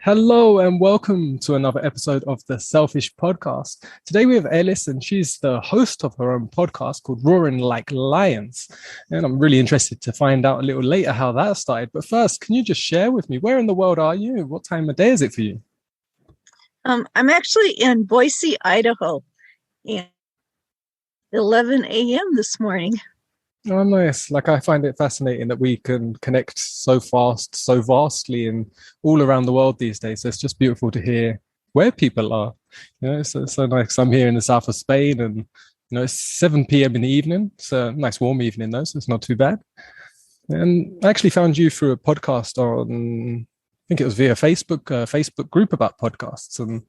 Hello and welcome to another episode of the Selfish Podcast. Today we have Ellis, and she's the host of her own podcast called Roaring Like Lions. And I'm really interested to find out a little later how that started. But first, can you just share with me, where in the world are you? What time of day is it for you? I'm actually in Boise, Idaho, and 11 a.m. this morning. Oh, nice. Like, I find it fascinating that we can connect so fast, so vastly, and all around the world these days. So it's just beautiful to hear where people are. It's so nice. I'm here in the south of Spain, and it's 7 p.m. in the evening. It's a nice warm evening though, so it's not too bad. And I actually found you through a podcast on, I think it was via Facebook, Facebook group about podcasts. And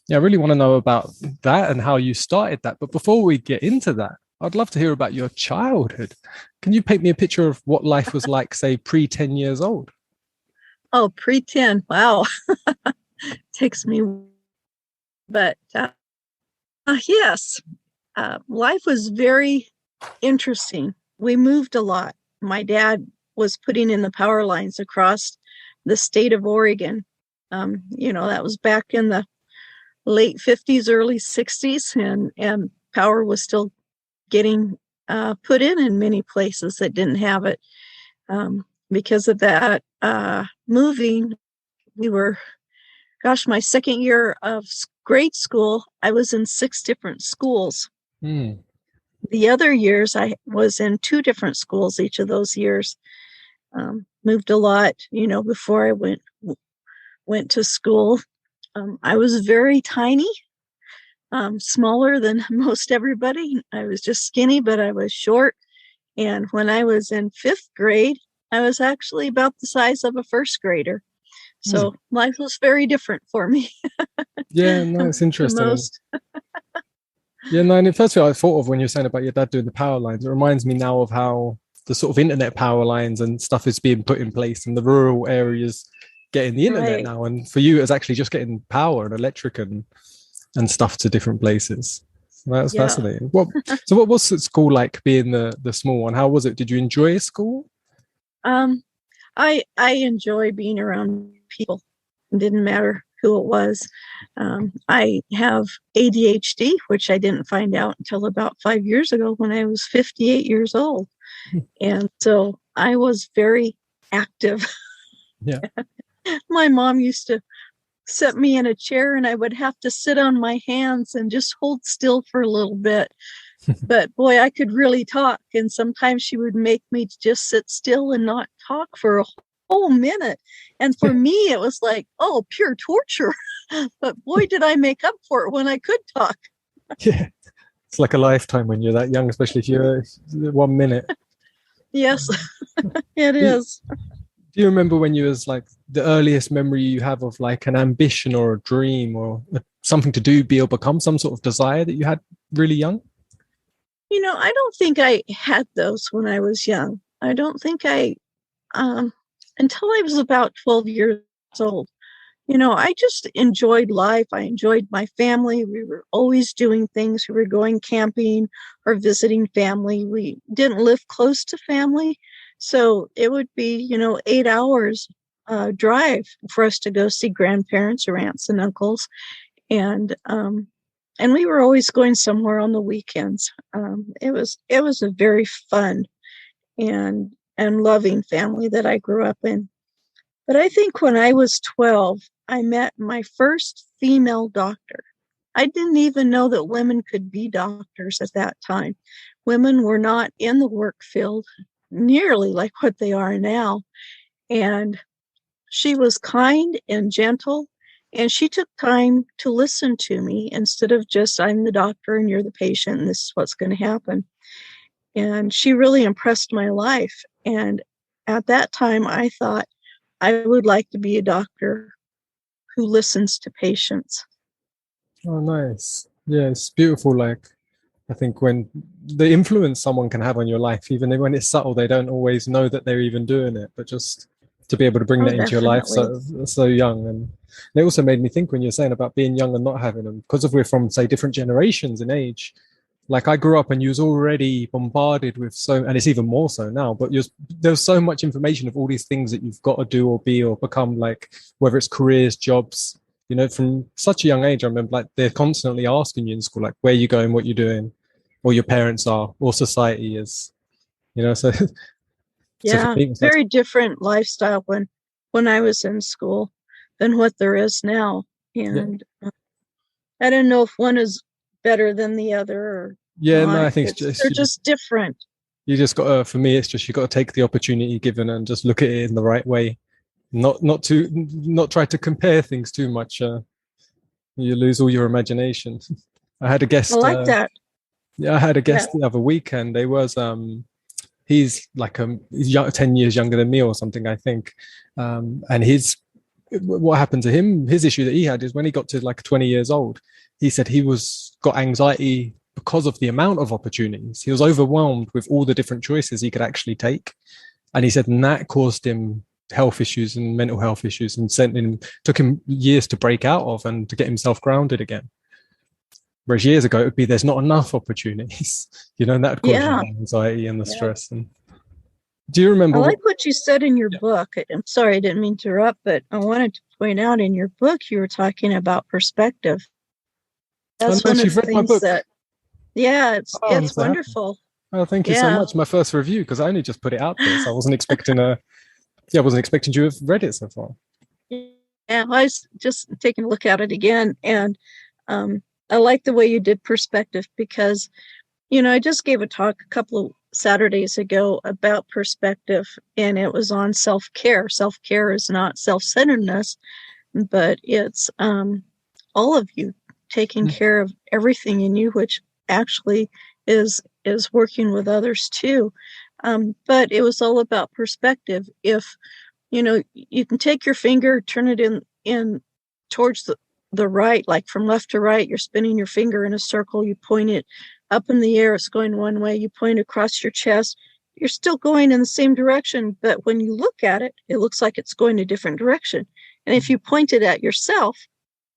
yeah, I really want to know about that and how you started that. But before we get into that, I'd love to hear about your childhood. Can you paint me a picture of what life was like, say, pre-10 years old? Oh, pre-10. Wow. Takes me. But yes, life was very interesting. We moved a lot. My dad was putting in the power lines across the state of Oregon. That was back in the late 50s, early 60s, and power was still getting put in many places that didn't have it. Because of that moving, my second year of grade school, I was in 6 different schools. The other years I was in 2 different schools each of those years. Moved a lot, before I went to school. I was very tiny. Smaller than most everybody. I was just skinny, but I was short. And when I was in 5th grade, I was actually about the size of a first grader. So life was very different for me. Yeah, no, it's interesting. Most. Yeah, no, and first of all, I thought of when you were saying about your dad doing the power lines, it reminds me now of how the sort of internet power lines and stuff is being put in place in the rural areas getting the internet now. And for you, it's actually just getting power and electric and stuff to different places. So that was fascinating. So what was school like, being the small one? How was it? Did you enjoy school? I enjoy being around people. It didn't matter who it was. I have ADHD, which I didn't find out until about 5 years ago when I was 58 years old. And so I was very active. Yeah. My mom used to set me in a chair and I would have to sit on my hands and just hold still for a little bit. But boy, I could really talk. And sometimes she would make me just sit still and not talk for a whole minute. And for me, it was like, oh, pure torture. But boy, did I make up for it when I could talk. Yeah. It's like a lifetime when you're that young, especially if you're 1 minute. Yes, it is. Do you remember when you was like the earliest memory you have of like an ambition or a dream or something to do, be or become, some sort of desire that you had really young? I don't think I had those when I was young. I don't think until I was about 12 years old. I just enjoyed life. I enjoyed my family. We were always doing things. We were going camping or visiting family. We didn't live close to family. So it would be, 8 hours drive for us to go see grandparents or aunts and uncles. And we were always going somewhere on the weekends. It was a very fun and loving family that I grew up in. But I think when I was 12, I met my first female doctor. I didn't even know that women could be doctors at that time. Women were not in the work field nearly like what they are now. And she was kind and gentle, and she took time to listen to me instead of just, I'm the doctor and you're the patient and this is what's going to happen. And she really impressed my life. And at that time, I thought I would like to be a doctor who listens to patients. Oh, nice. Yeah, it's beautiful. Like, I think when the influence someone can have on your life, even when it's subtle, they don't always know that they're even doing it, but just to be able to bring that into your life so young. And it also made me think when you're saying about being young and not having them, because if we're from, say, different generations in age, Like I grew up and you was already bombarded with and it's even more so now, but there's so much information of all these things that you've got to do or be or become, like whether it's careers, jobs, from such a young age. I remember like they're constantly asking you in school, like where you going, what you're doing, or your parents are, or society is, so so for Yeah, me, it's like, very different lifestyle when I was in school than what there is now. yeah, And I don't know if one is better than the other or yeah, no, not. I think it's They're just just different. you just got to, for me, it's just you got to take the opportunity given and just look at it in the right way, not try to compare things too much. You lose all your imagination. I had a I guest. like that. Yeah, I had a Yeah. guest the other weekend. They was he's like he's 10 years younger than me or something, I think. And what happened to him, his issue that he had is when he got to like 20 years old, he said he was got anxiety because of the amount of opportunities. He was overwhelmed with all the different choices he could actually take. And he said, and that caused him health issues and mental health issues and took him years to break out of and to get himself grounded again. Whereas years ago, it would be there's not enough opportunities, and that would cause you Yeah. the anxiety and the Yeah. stress. And do you I remember like what you said in your book. I'm sorry, I didn't mean to interrupt, but I wanted to point out in your book, you were talking about perspective. I That's know one of you've the read my things book? that, yeah, Oh, I'm it's so happy. wonderful. Oh, thank you so Yeah. much. My first review, because I only just put it out there, so I wasn't expecting I wasn't expecting you to have read it so far. Yeah, I was just taking a look at it again, and I like the way you did perspective because, I just gave a talk a couple of Saturdays ago about perspective, and it was on self-care. Self-care is not self-centeredness, but it's all of you taking care of everything in you, which actually is working with others too. But it was all about perspective. If you can take your finger, turn it in towards the right, like from left to right, you're spinning your finger in a circle, you point it up in the air, it's going one way, you point across your chest, you're still going in the same direction, but when you look at it, it looks like it's going a different direction. And if you point it at yourself,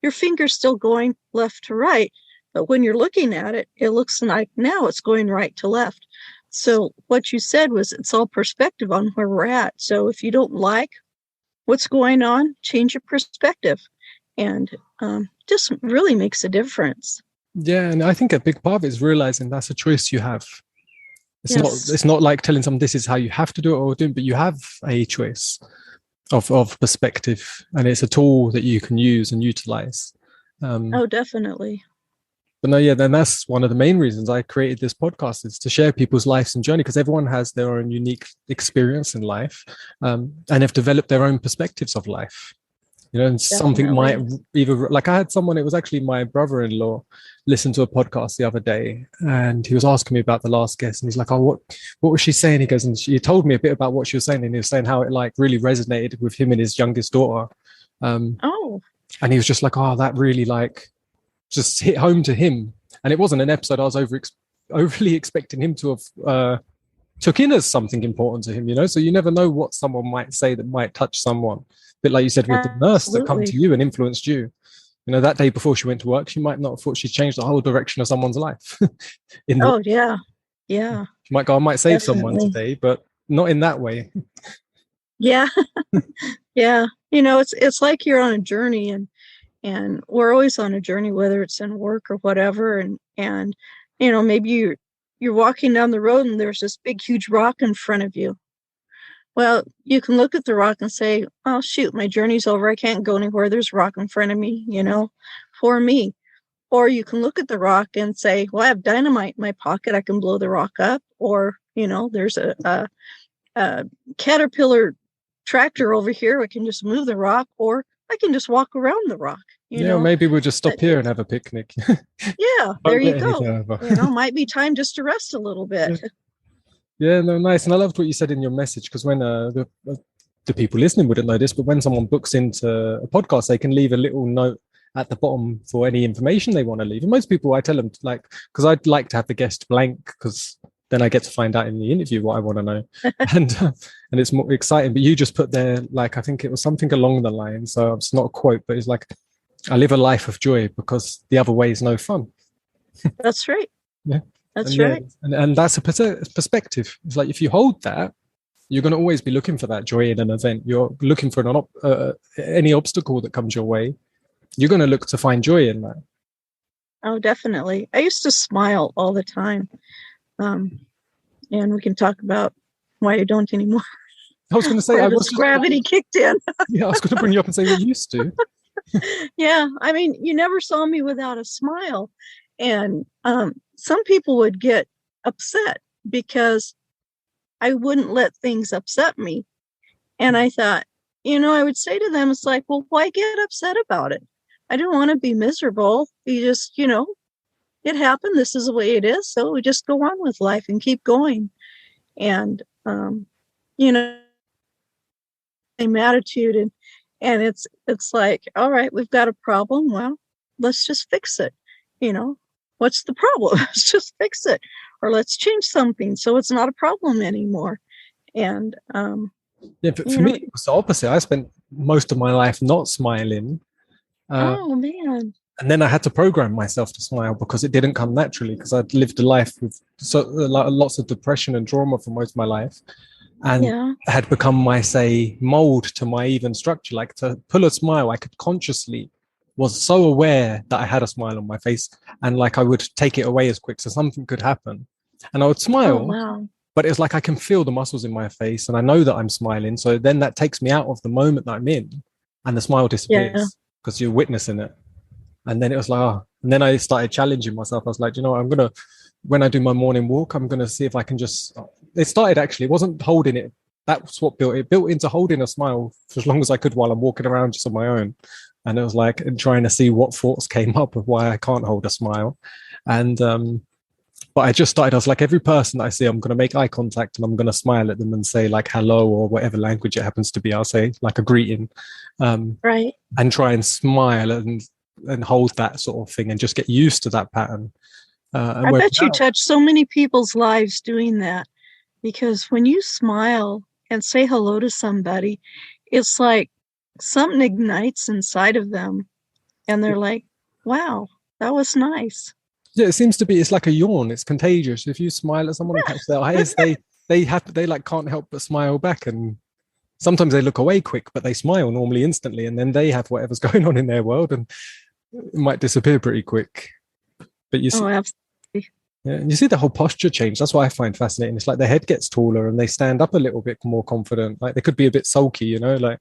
your finger's still going left to right, but when you're looking at it, it looks like now it's going right to left. So what you said was it's all perspective on where we're at. So if you don't like what's going on, change your perspective, and just really makes a difference. Yeah, and I think a big part of it is realizing that's a choice you have. Yes. It's not like telling someone this is how you have to do it or do it, but you have a choice of perspective, and it's a tool that you can use and utilize. Oh, definitely. But no, yeah, then that's one of the main reasons I created this podcast is to share people's lives and journey because everyone has their own unique experience in life, and have developed their own perspectives of life. And something might either, like I had someone, it was actually my brother-in-law, listen to a podcast the other day, and he was asking me about the last guest, and he's like, "Oh, what was she saying?" He goes, and she told me a bit about what she was saying, and he was saying how it like really resonated with him and his youngest daughter. Oh. And he was just like, "Oh, that really like just hit home to him." And it wasn't an episode I was overly expecting him to have took in as something important to him. So you never know what someone might say that might touch someone. A bit like you said with the nurse that come to you and influenced you. That day before she went to work, she might not have thought she'd changed the whole direction of someone's life. Yeah. She might go, I might save someone today, but not in that way. Yeah. Yeah. It's like you're on a journey, and we're always on a journey, whether it's in work or whatever. And maybe you're walking down the road and there's this big, huge rock in front of you. Well, you can look at the rock and say, oh, shoot, my journey's over. I can't go anywhere. There's a rock in front of me, for me. Or you can look at the rock and say, well, I have dynamite in my pocket. I can blow the rock up. Or, there's a Caterpillar tractor over here. I can just move the rock, or I can just walk around the rock. Maybe we'll just stop here and have a picnic. Yeah, there you go. Might be time just to rest a little bit. Yeah, no, nice. And I loved what you said in your message, because when the people listening wouldn't know this, but when someone books into a podcast, they can leave a little note at the bottom for any information they want to leave. And most people, I tell them, like, because I'd like to have the guest blank, because then I get to find out in the interview what I want to know. and it's more exciting. But you just put there, like, I think it was something along the line. So it's not a quote, but it's like, I live a life of joy because the other way is no fun. That's right. Yeah. That's And yeah, right. and that's a perspective. It's like if you hold that, you're going to always be looking for that joy in an event. You're looking for any obstacle that comes your way. You're going to look to find joy in that. Oh, definitely. I used to smile all the time. And we can talk about why I don't anymore. I was going to say, Where this gravity kicked in. Yeah, I was going to bring you up and say we used to. Yeah, I mean, you never saw me without a smile. And some people would get upset because I wouldn't let things upset me. And I thought, I would say to them, it's like, well, why get upset about it? I don't want to be miserable. You just, it happened. This is the way it is. So we just go on with life and keep going. And, same attitude. And it's like, all right, we've got a problem. Well, let's just fix it. What's the problem? Let's just fix it. Or let's change something so it's not a problem anymore. And, yeah, for me, it was the opposite. I spent most of my life not smiling. Oh, man. And then I had to program myself to smile because it didn't come naturally, because I'd lived a life with lots of depression and trauma for most of my life. And had become my, say, mold to my even structure. Like to pull a smile, I could consciously was so aware that I had a smile on my face, and like I would take it away as quick so something could happen. And I would smile. Oh, wow. But it's like I can feel the muscles in my face and I know that I'm smiling. So then that takes me out of the moment that I'm in, and the smile disappears because you're witnessing it. And then it was like, and then I started challenging myself. I was like, when I do my morning walk, I'm going to see if I can just, it started actually, it wasn't holding it. That's what built into holding a smile for as long as I could while I'm walking around just on my own. And it was like trying to see what thoughts came up of why I can't hold a smile. And, but I just started, I was like, every person that I see, I'm going to make eye contact and I'm going to smile at them and say like hello, or whatever language it happens to be. I'll say like a greeting, right, and try and smile and hold that sort of thing and just get used to that pattern. I bet you touch so many people's lives doing that, because when you smile and say hello to somebody, it's like something ignites inside of them and they're like, wow, that was nice. Yeah, it seems to be, it's like a yawn. It's contagious. If you smile at someone and catch their eyes, they like can't help but smile back. And sometimes they look away quick, but they smile normally instantly. And then they have whatever's going on in their world and it might disappear pretty quick. But you see, absolutely. Yeah, and you see the whole posture change. That's what I find fascinating. It's like their head gets taller and they stand up a little bit more confident. Like they could be a bit sulky, like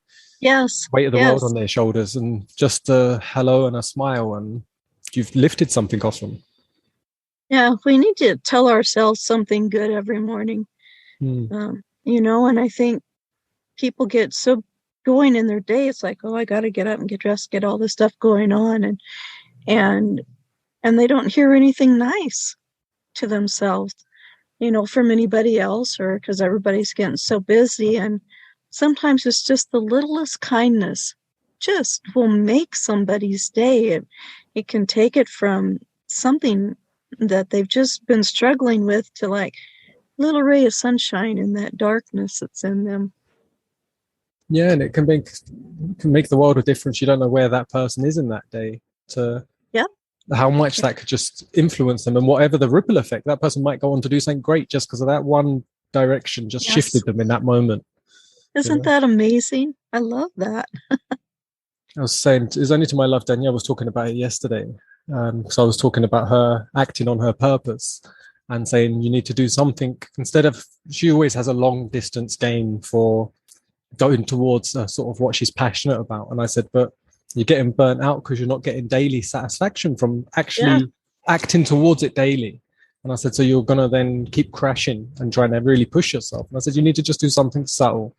weight of the world on their shoulders, and just a hello and a smile, and you've lifted something off them. Yeah, we need to tell ourselves something good every morning. And I think people get so going in their day. It's like, oh, I got to get up and get dressed, get all this stuff going on, and they don't hear anything nice to themselves, from anybody else, or because everybody's getting so busy. And sometimes it's just the littlest kindness just will make somebody's day. It can take it from something that they've just been struggling with to like little ray of sunshine in that darkness that's in them. Yeah, and it can make the world a difference. You don't know where that person is in that day, to how much that could just influence them, and whatever the ripple effect, that person might go on to do something great just because of that one direction just shifted them in that moment. Isn't that amazing? I love that. I was saying, it was only to my love, Danielle was talking about it yesterday. So I was talking about her acting on her purpose and saying you need to do something instead of, she always has a long distance game for going towards sort of what she's passionate about. And I said, but you're getting burnt out because you're not getting daily satisfaction from actually acting towards it daily. And I said, so you're going to then keep crashing and trying to really push yourself. And I said, you need to just do something subtle.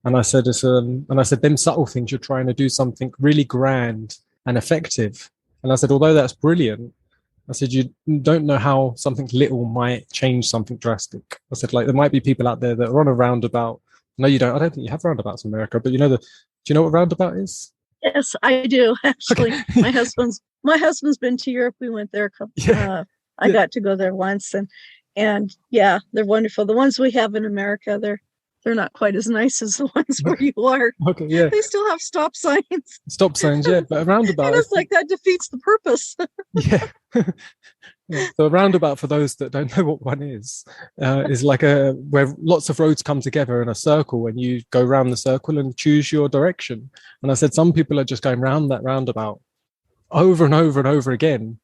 And I said, them subtle things, you're trying to do something really grand and effective. And I said, although that's brilliant, I said, you don't know how something little might change something drastic. I said, like, there might be people out there that are on a roundabout. No, you don't. I don't think you have roundabouts in America, but do you know what roundabout is? Yes, I do. Actually, okay. my husband's been to Europe. We went there. I got to go there once, and yeah, they're wonderful. The ones we have in America, they're not quite as nice as the ones where you are. Okay, yeah. They still have stop signs. Stop signs, yeah. But a roundabout, and it's like that defeats the purpose. Yeah. Yeah. So a roundabout, for those that don't know what one is like a where lots of roads come together in a circle, and you go round the circle and choose your direction. And I said some people are just going round that roundabout over and over and over again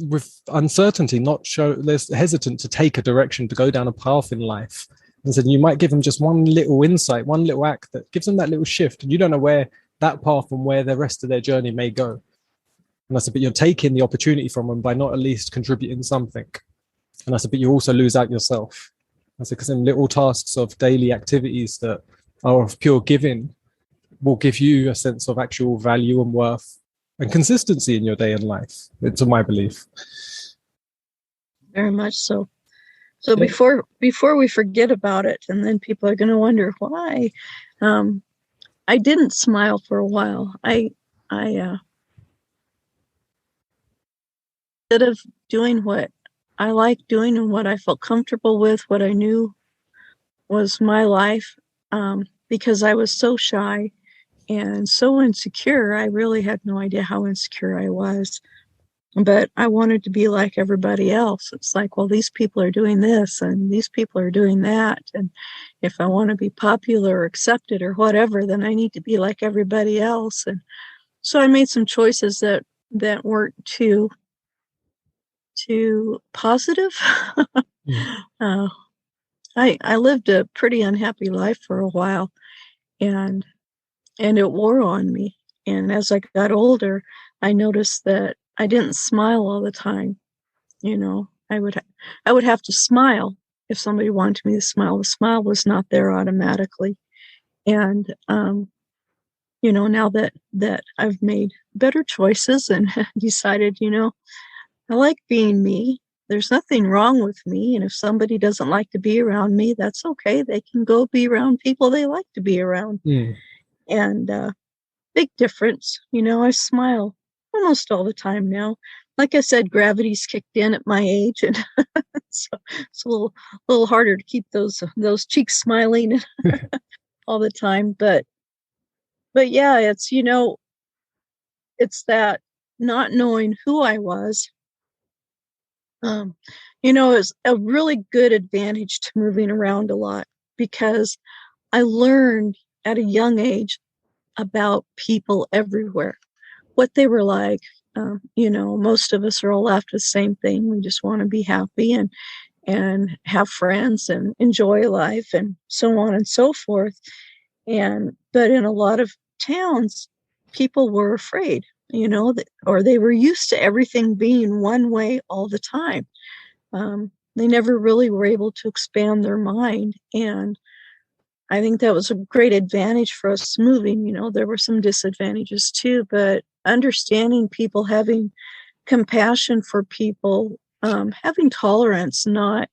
with uncertainty, not show they're hesitant to take a direction, to go down a path in life. And said you might give them just one little insight, one little act that gives them that little shift, and you don't know where that path and where the rest of their journey may go. And I said, but you're taking the opportunity from them by not at least contributing something. And I said, but you also lose out yourself. I said, because in little tasks of daily activities that are of pure giving will give you a sense of actual value and worth and consistency in your day and life. It's my belief. Very much so. So yeah. before we forget about it, and then people are going to wonder why, I didn't smile for a while. I instead of doing what I liked doing and what I felt comfortable with, what I knew was my life, because I was so shy and so insecure. I really had no idea how insecure I was. But I wanted to be like everybody else. It's like, well, these people are doing this and these people are doing that. And if I want to be popular or accepted or whatever, then I need to be like everybody else. And so I made some choices that weren't too positive. I lived a pretty unhappy life for a while, and it wore on me. And as I got older, I noticed that I didn't smile all the time. You know, I would have to smile if somebody wanted me to smile. The smile was not there automatically. And you know, now that I've made better choices and decided, you know, I like being me. There's nothing wrong with me. And if somebody doesn't like to be around me, that's okay. They can go be around people they like to be around. And big difference. You know, I smile almost all the time now. Like I said, gravity's kicked in at my age, and so it's a little harder to keep those cheeks smiling all the time. But yeah, it's, you know, it's that not knowing who I was. You know, is a really good advantage to moving around a lot, because I learned at a young age about people everywhere, what they were like. You know, most of us are all after the same thing. We just want to be happy and have friends and enjoy life and so on and so forth. But in a lot of towns, people were afraid, you know, or they were used to everything being one way all the time. They never really were able to expand their mind. And I think that was a great advantage for us moving. You know, there were some disadvantages too, but understanding people, having compassion for people, having tolerance, not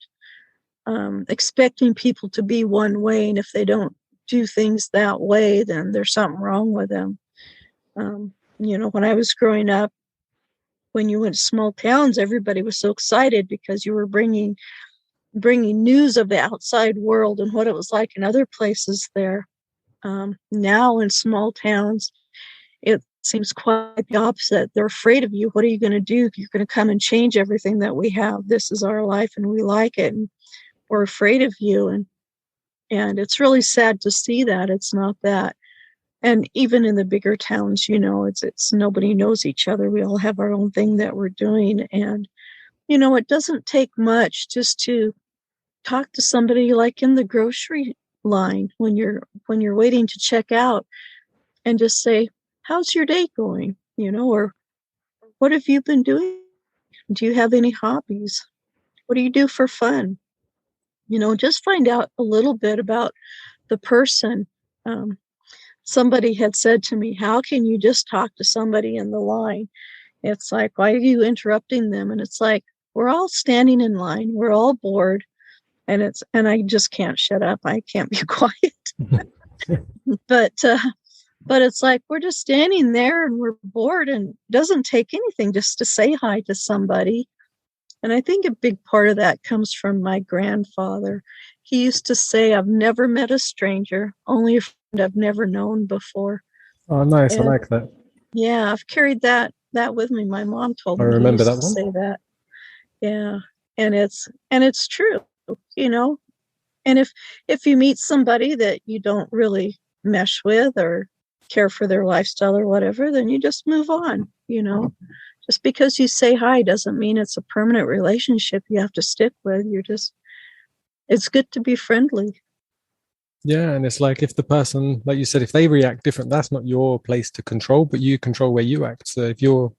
expecting people to be one way. And if they don't do things that way, then there's something wrong with them. You know, when I was growing up, when you went to small towns, everybody was so excited because you were bringing news of the outside world and what it was like in other places there. Now in small towns, it seems quite the opposite. They're afraid of you. What are you going to do? You're going to come and change everything that we have. This is our life and we like it, and we're afraid of you. And it's really sad to see that. It's not that. And even in the bigger towns, you know, it's nobody knows each other. We all have our own thing that we're doing. And, you know, it doesn't take much just to talk to somebody, like in the grocery line when you're waiting to check out, and just say, how's your day going? You know, or what have you been doing? Do you have any hobbies? What do you do for fun? You know, just find out a little bit about the person. Somebody had said to me, how can you just talk to somebody in the line? It's like, why are you interrupting them? And it's like, we're all standing in line. We're all bored. And I just can't shut up. I can't be quiet. But it's like, we're just standing there and we're bored, and it doesn't take anything just to say hi to somebody. And I think a big part of that comes from my grandfather. He used to say, I've never met a stranger, only a friend I've never known before. Oh, nice. And I like that. Yeah, I've carried that with me. My mom told me I remember he that used to one. say that. Yeah. And it's true, you know. And if you meet somebody that you don't really mesh with or care for their lifestyle or whatever, then you just move on, you know. Just because you say hi doesn't mean it's a permanent relationship you have to stick with. It's good to be friendly. Yeah, and it's like if the person, like you said, if they react different, that's not your place to control, but you control where you act. So if you're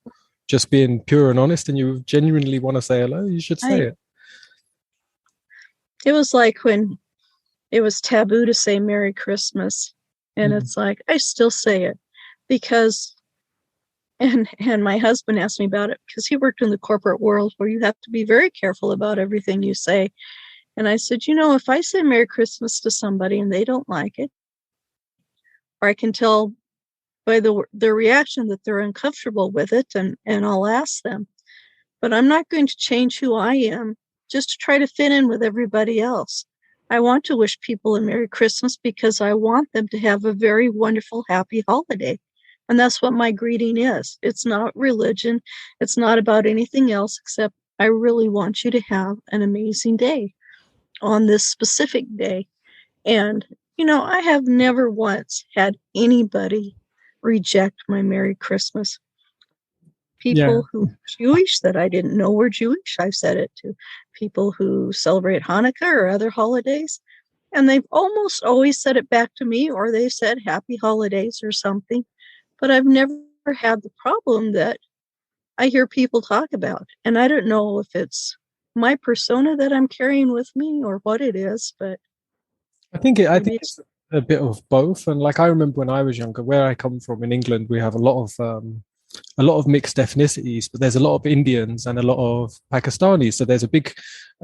just being pure and honest and you genuinely want to say hello, you should say I it. It was like when it was taboo to say Merry Christmas. And Mm. it's like I still say it because and my husband asked me about it because he worked in the corporate world where you have to be very careful about everything you say. And I said, if I say Merry Christmas to somebody and they don't like it, or I can tell by their reaction that they're uncomfortable with it, and I'll ask them. But I'm not going to change who I am just to try to fit in with everybody else. I want to wish people a Merry Christmas because I want them to have a very wonderful, happy holiday. And that's what my greeting is. It's not religion. It's not about anything else except I really want you to have an amazing day on this specific day. And, I have never once had anybody reject my Merry Christmas. Yeah. People who are Jewish that I didn't know were Jewish, I've said it to. People who celebrate Hanukkah or other holidays. And they've almost always said it back to me, or they said happy holidays or something. But I've never had the problem that I hear people talk about. And I don't know if it's my persona that I'm carrying with me or what it is, but I maybe think it's, it's a bit of both. And like I remember when I was younger, where I come from in England, we have a lot of mixed ethnicities, but there's a lot of Indians and a lot of Pakistanis. So there's a big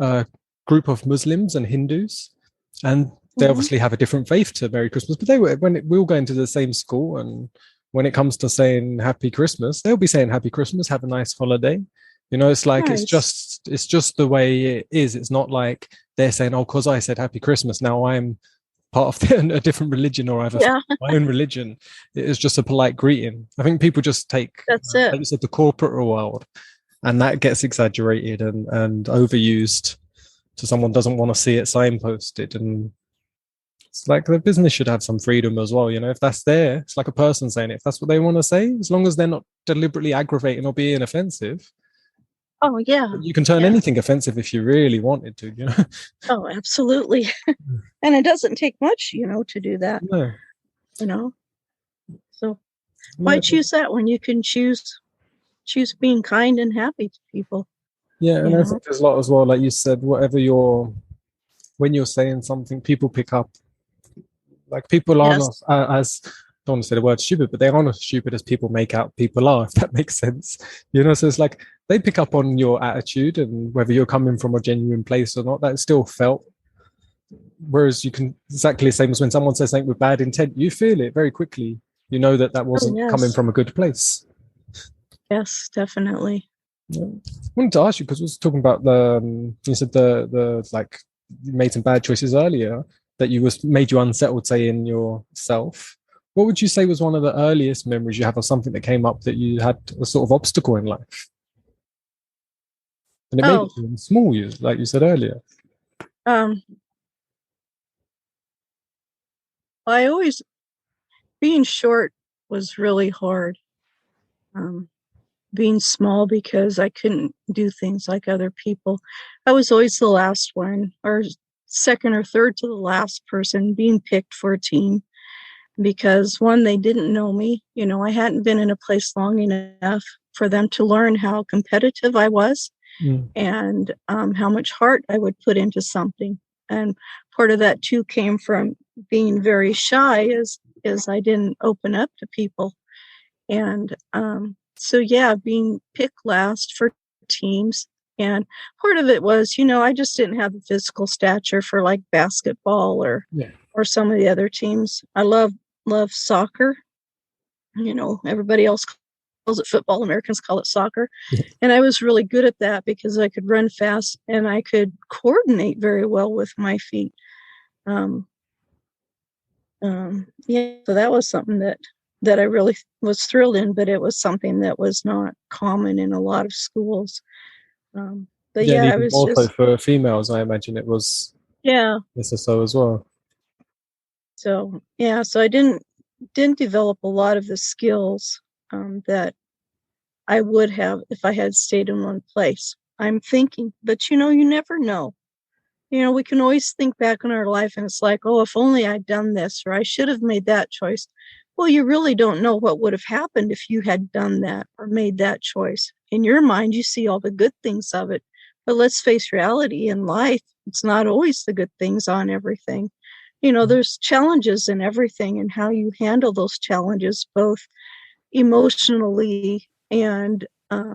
uh, group of Muslims and Hindus, and they mhm. obviously have a different faith to Merry Christmas. But they were we all go into the same school, and when it comes to saying Happy Christmas, they'll be saying Happy Christmas, have a nice holiday. It's like Nice. it's just the way it is. It's not like they're saying, "Oh, because I said Happy Christmas, now I'm part of a different religion or I've Yeah, my own religion." It is just a polite greeting. I think people just take, that's it. like you said, the corporate world, and that gets exaggerated and overused. So someone doesn't want to see it signposted, and it's like the business should have some freedom as well. If that's there, it's like a person saying it. If that's what they want to say, as long as they're not deliberately aggravating or being offensive, Oh, yeah. you can turn Yeah. anything offensive if you really wanted to. Oh, absolutely. And it doesn't take much, to do that, No, you know. So why no. choose that when you can choose being kind and happy to people, Yeah, you and I know? think there's a lot as well. Like you said, when you're saying something, people pick up. Like people aren't Yes. as don't want to say the word stupid, but they aren't as stupid as people make out people are. If that makes sense, So it's like they pick up on your attitude and whether you're coming from a genuine place or not. That's still felt. Whereas you can exactly the same as when someone says something with bad intent, you feel it very quickly. You know that Oh, wasn't coming yes. from a good place. Yes, definitely. Yeah. I wanted to ask you because we was talking about you said the like you made some bad choices earlier that you was made you unsettled, say in yourself. What would you say was one of the earliest memories you have of something that came up that you had a sort of obstacle in life? And it may be Oh, something small, like you said earlier. um, I always being short was really hard. Um, being small because I couldn't do things like other people. I was always the last one, or second or third to the last person being picked for a team because one, they didn't know me. I hadn't been in a place long enough for them to learn how competitive I was Mm. and how much heart I would put into something. And part of that too came from being very shy, is I didn't open up to people. And so, yeah, being picked last for teams. And part of it was, I just didn't have the physical stature for like basketball Yeah. or some of the other teams. I love soccer. Everybody else calls it football. Americans call it soccer. Yeah. And I was really good at that because I could run fast and I could coordinate very well with my feet. Um, yeah, so that was something that I really was thrilled in, but it was something that was not common in a lot of schools. But Yeah, and yeah, I even was more so just, for females, I imagine it was yeah. this or so as well. So yeah, so I didn't develop a lot of the skills that I would have if I had stayed in one place. I'm thinking, but you never know. We can always think back on our life and it's like, oh, if only I'd done this or I should have made that choice. Well, you really don't know what would have happened if you had done that or made that choice. In your mind, you see all the good things of it. But let's face reality in life, it's not always the good things on everything. There's challenges in everything, and how you handle those challenges, both emotionally and, uh,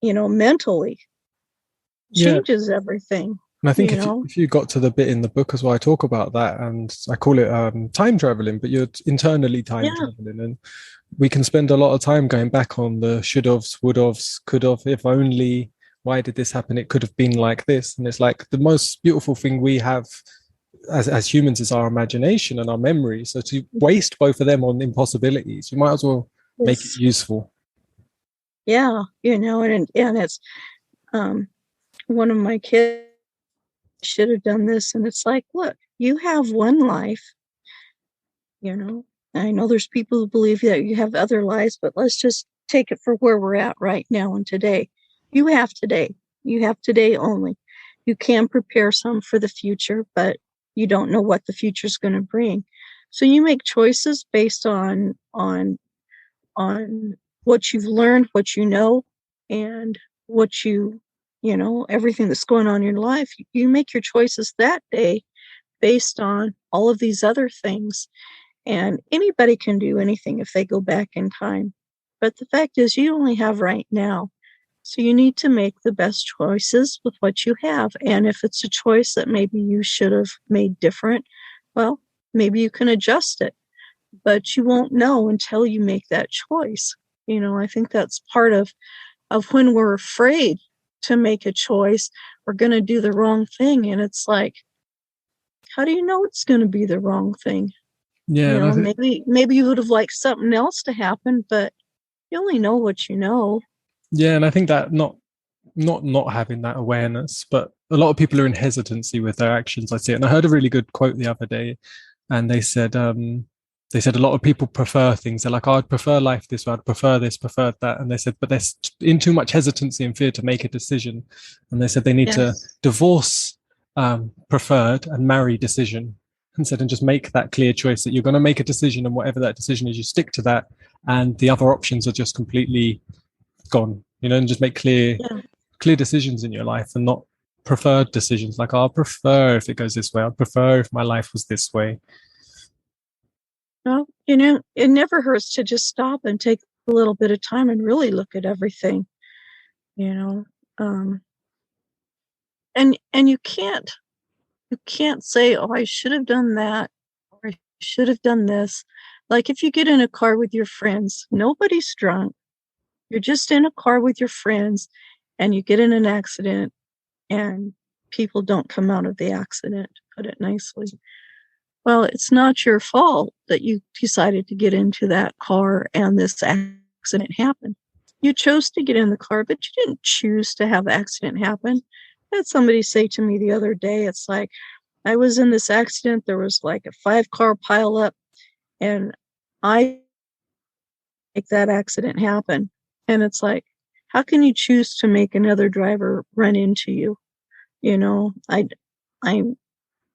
mentally, Yeah. changes everything, And I think you know? if you got to the bit in the book as well, I talk about that, and I call it time traveling, but you're internally time Yeah. traveling, and we can spend a lot of time going back on the should have's, would have's, could have, if only. Why did this happen? It could have been like this, and it's like the most beautiful thing we have as humans is our imagination and our memory. So to waste both of them on impossibilities, you might as well make it It's, useful. yeah, and it's, um, one of my kids should have done this. And it's like, look, you have one life, you know. I know there's people who believe that you have other lives, but let's just take it for where we're at right now and today. You have today. You have today only. You can prepare some for the future, but you don't know what the future is going to bring. So you make choices based on what you've learned, what you know, and what everything that's going on in your life. You make your choices that day based on all of these other things. And anybody can do anything if they go back in time. But the fact is, you only have right now. So you need to make the best choices with what you have. And if it's a choice that maybe you should have made different, well, maybe you can adjust it, but you won't know until you make that choice. I think that's part of when we're afraid to make a choice, we're going to do the wrong thing. And it's like, how do you know it's going to be the wrong thing? Yeah, and I think Maybe you would have liked something else to happen, but you only know what you know. yeah, and I think that not having that awareness, but a lot of people are in hesitancy with their actions. I see it, and I heard a really good quote the other day, and they said a lot of people prefer things. They're like, oh, I'd prefer life this way, I'd prefer this, prefer that, and they said, but they're in too much hesitancy and fear to make a decision, and they said they need to Yes. divorce preferred and marry decision. And said, and just make that clear choice that you're going to make a decision, and whatever that decision is, you stick to that, and the other options are just completely gone. And just make Yeah. clear decisions in your life, and not preferred decisions like, oh, I'll prefer if it goes this way, I'll prefer if my life was this way. Well, it never hurts to just stop and take a little bit of time and really look at everything, you know. Um, and you can't say, oh, I should have done that, or I should have done this. Like if you get in a car with your friends, nobody's drunk. You're just in a car with your friends and you get in an accident and people don't come out of the accident, to put it nicely. Well, it's not your fault that you decided to get into that car and this accident happened. You chose to get in the car, but you didn't choose to have the accident happen. I had somebody say to me the other day, it's like, I was in this accident. There was like a 5-car pileup, and I make that accident happen. And it's like, how can you choose to make another driver run into you? You know, I,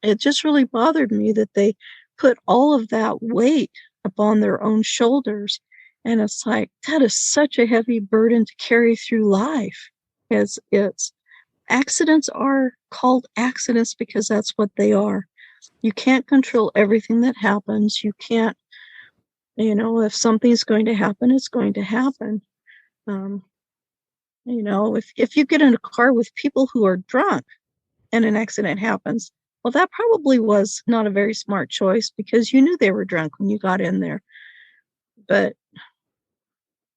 it just really bothered me that they put all of that weight upon their own shoulders. And it's like, that is such a heavy burden to carry through life. It's accidents are called accidents because that's what they are. You can't control everything that happens. You can't, if something's going to happen, it's going to happen. Um, if you get in a car with people who are drunk and an accident happens, well, that probably was not a very smart choice because you knew they were drunk when you got in there. But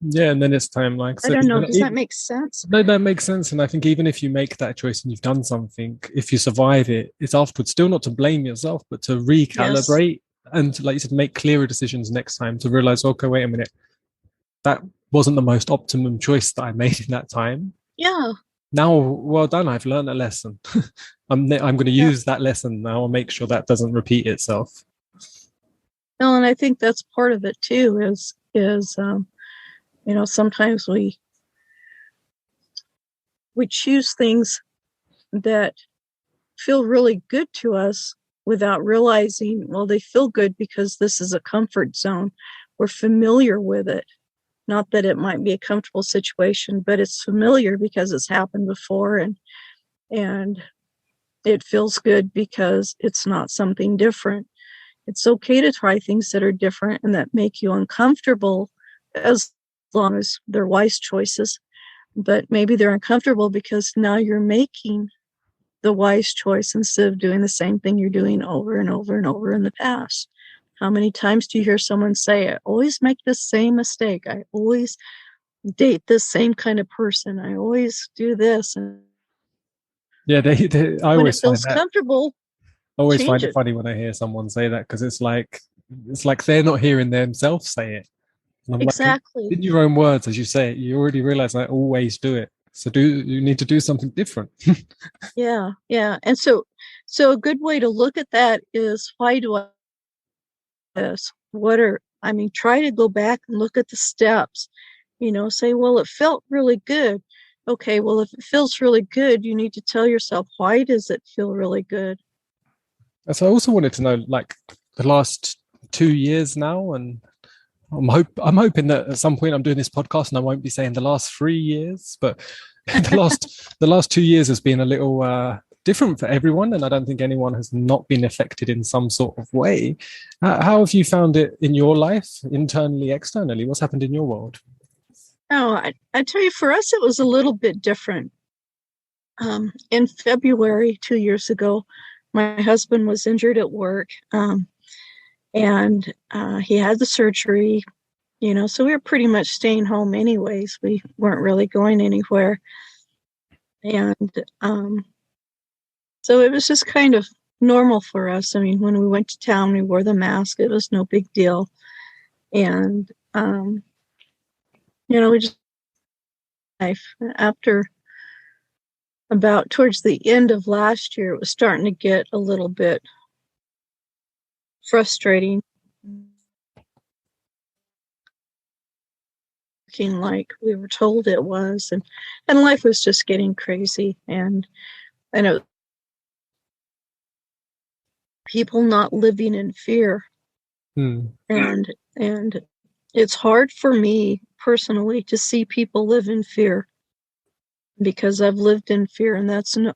Yeah, and then it's time, like I I said, don't know. Does that make sense? no, that makes sense. And I think even if you make that choice and you've done something, if you survive it, it's afterwards still not to blame yourself, but to Yes. recalibrate and, like you said, make clearer decisions next time, to realize, okay, wait a minute, that wasn't the most optimum choice that I made in that time. Yeah. now, well done, I've learned a lesson. I'm going to Yeah. use that lesson now and make sure that doesn't repeat itself. No, and I think that's part of it too. Is sometimes we choose things that feel really good to us without realizing, well, they feel good because this is a comfort zone. We're familiar with it. Not that it might be a comfortable situation, but it's familiar because it's happened before, and it feels good because it's not something different. It's okay to try things that are different and that make you uncomfortable, as long as they're wise choices. But maybe they're uncomfortable because now you're making the wise choice instead of doing the same thing you're doing over and over and over in the past. How many times do you hear someone say, I always make the same mistake. I always date this same kind of person. I always do this. And Yeah, I when it always find feels that. comfortable, I always change find it it. funny when I hear someone say that because it's like they're not hearing themselves say it. And I'm like, Exactly. in your own words, as you say it, you already realize I always do it. So you need to do something different. Yeah. Yeah. And so a good way to look at that is, why do I do this? Try to go back and look at the steps, say, well, it felt really good. Okay, well, if it feels really good, you need to tell yourself, why does it feel really good? So I also wanted to know, like, the last 2 years now, and I'm hoping that at some point I'm doing this podcast and I won't be saying the last 3 years, but the last 2 years has been a little different for everyone, and I don't think anyone has not been affected in some sort of way. How have you found it in your life, internally, externally? What's happened in your world? Oh, I tell you, for us, it was a little bit different. In February 2 years ago, my husband was injured at work, and he had the surgery, so we were pretty much staying home anyways. We weren't really going anywhere. And so it was just kind of normal for us. I mean, when we went to town, we wore the mask. It was no big deal. And, we just life. After about towards the end of last year, it was starting to get a little bit frustrating, looking like we were told it was, and life was just getting crazy, and it, people not living in fear. Hmm. And it's hard for me personally to see people live in fear, because I've lived in fear, and that's no,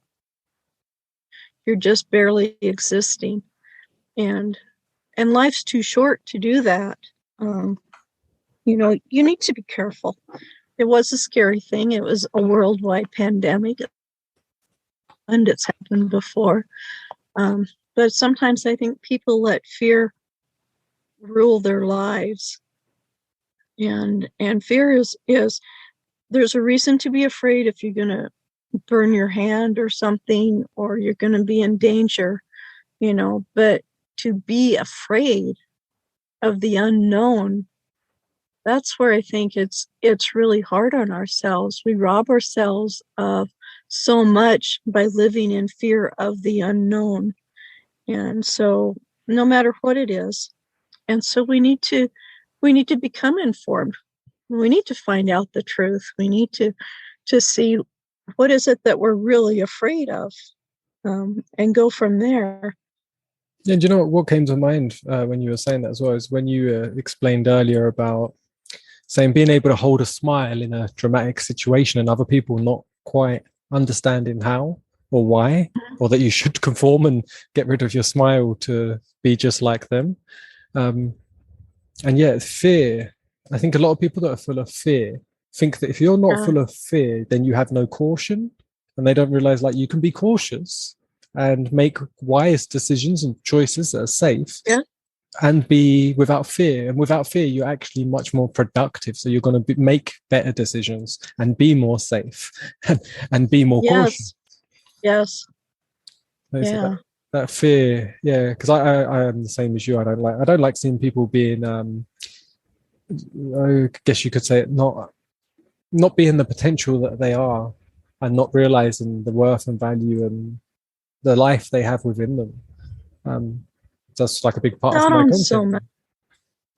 you're just barely existing, and life's too short to do that. um, you need to be careful. It was a scary thing. It was a worldwide pandemic, and it's happened before. But sometimes I think people let fear rule their lives, and fear is there's a reason to be afraid. If you're going to burn your hand or something, or you're going to be in danger, but to be afraid of the unknown, that's where I think it's really hard on ourselves. We rob ourselves of so much by living in fear of the unknown. And so, no matter what it is, and so we need to become informed. We need to find out the truth. We need to see, what is it that we're really afraid of, and go from there. Yeah, do you know what came to mind when you were saying that as well, is when you explained earlier about saying being able to hold a smile in a dramatic situation and other people not quite understanding how or why, or that you should conform and get rid of your smile to be just like them. Um, and yeah, fear. I think a lot of people that are full of fear think that if you're not Yeah, full of fear, then you have no caution. And they don't realize, like, you can be cautious and make wise decisions and choices that are safe yeah, and be without fear. And without fear, you're actually much more productive. So you're going to make better decisions and be more safe and be more cautious. yes, yes, So yeah, that fear, yeah, because I am the same as you. I don't like seeing people being I guess you could say it, not being the potential that they are. and not realizing the worth and value and the life they have within them. That's like a big part of Out my on so content. much.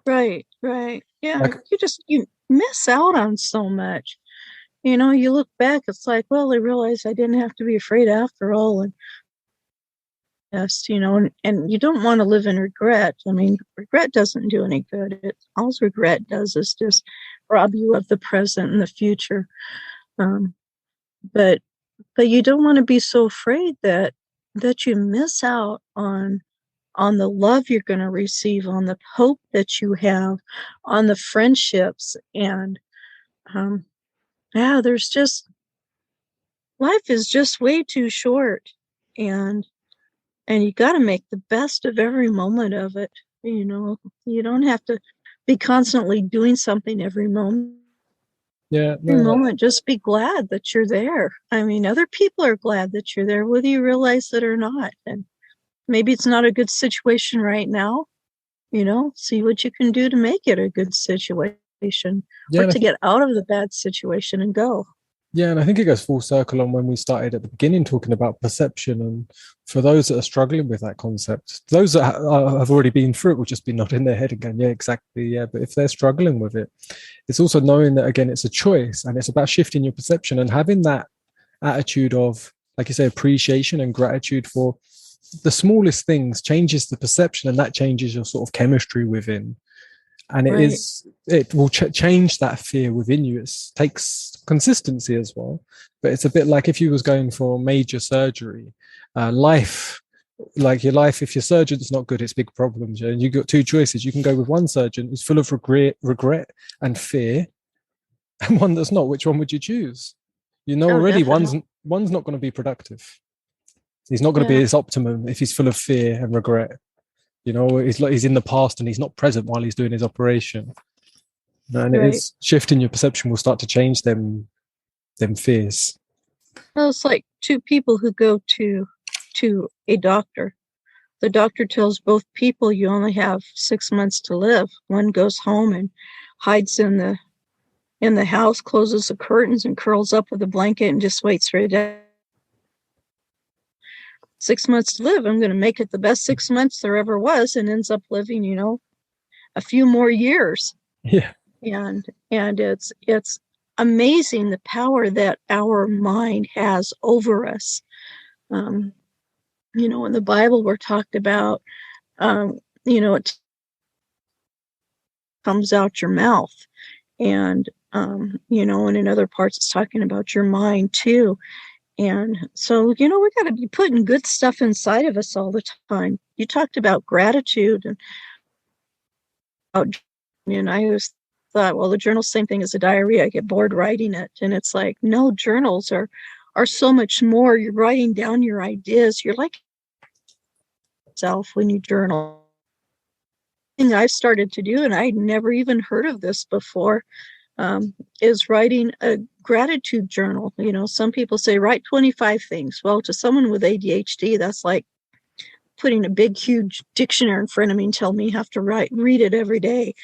Right, right. Yeah, Like, you miss out on so much. You look back, it's like, well, I realized I didn't have to be afraid after all. And yes, and you don't want to live in regret. I mean, regret doesn't do any good. All regret does is just rob you of the present and the future. Um, but you don't want to be so afraid that you miss out on the love you're going to receive, on the hope that you have, on the friendships. And there's just, life is just way too short. And you got to make the best of every moment of it. You don't have to be constantly doing something every moment. yeah, Every no, moment, just be glad that you're there. I mean, other people are glad that you're there, whether you realize it or not. And maybe it's not a good situation right now. See what you can do to make it a good situation, yeah, or and I to think get out of the bad situation and go. yeah, and I think it goes full circle on when we started at the beginning talking about perception. And for those that are struggling with that concept, those that have already been through it will just be nodding their head and going, "Yeah, exactly, yeah." But if they're struggling with it, it's also knowing that again, it's a choice, and it's about shifting your perception and having that attitude of, like you say, appreciation and gratitude for the smallest things changes the perception, and that changes your sort of chemistry within. And Right. it will change that fear within you. It takes consistency as well, but it's a bit like if you was going for major surgery, life, like your life, if your surgeon's not good, it's big problems. Yeah? And you got two choices. You can go with one surgeon who's full of regret and fear, and one that's not. Which one would you choose? Oh, Already definitely. one's not going to be productive. He's not going to be Yeah. his optimum if he's full of fear and regret. He's in the past and he's not present while he's doing his operation. And it Right. is shifting your perception will start to change them fears. Well, it's like two people who go to a doctor. The doctor tells both people you only have 6 months to live. One goes home and hides in the house, closes the curtains, and curls up with a blanket and just waits for it. 6 months to live. I'm going to make it the best 6 months there ever was, and ends up living, a few more years. Yeah. And it's amazing the power that our mind has over us. Um, in the Bible, we're talked about, it comes out your mouth. And, and in other parts, it's talking about your mind too. And so, we got to be putting good stuff inside of us all the time. You talked about gratitude and I always thought, well, the journal's same thing as a diary. I get bored writing it. And it's like, no, journals are so much more. You're writing down your ideas. You're like yourself when you journal. Thing I've started to do, and I'd never even heard of this before, is writing a gratitude journal. Some people say write 25 things. Well, to someone with ADHD, that's like putting a big, huge dictionary in front of me and tell me I have to read it every day.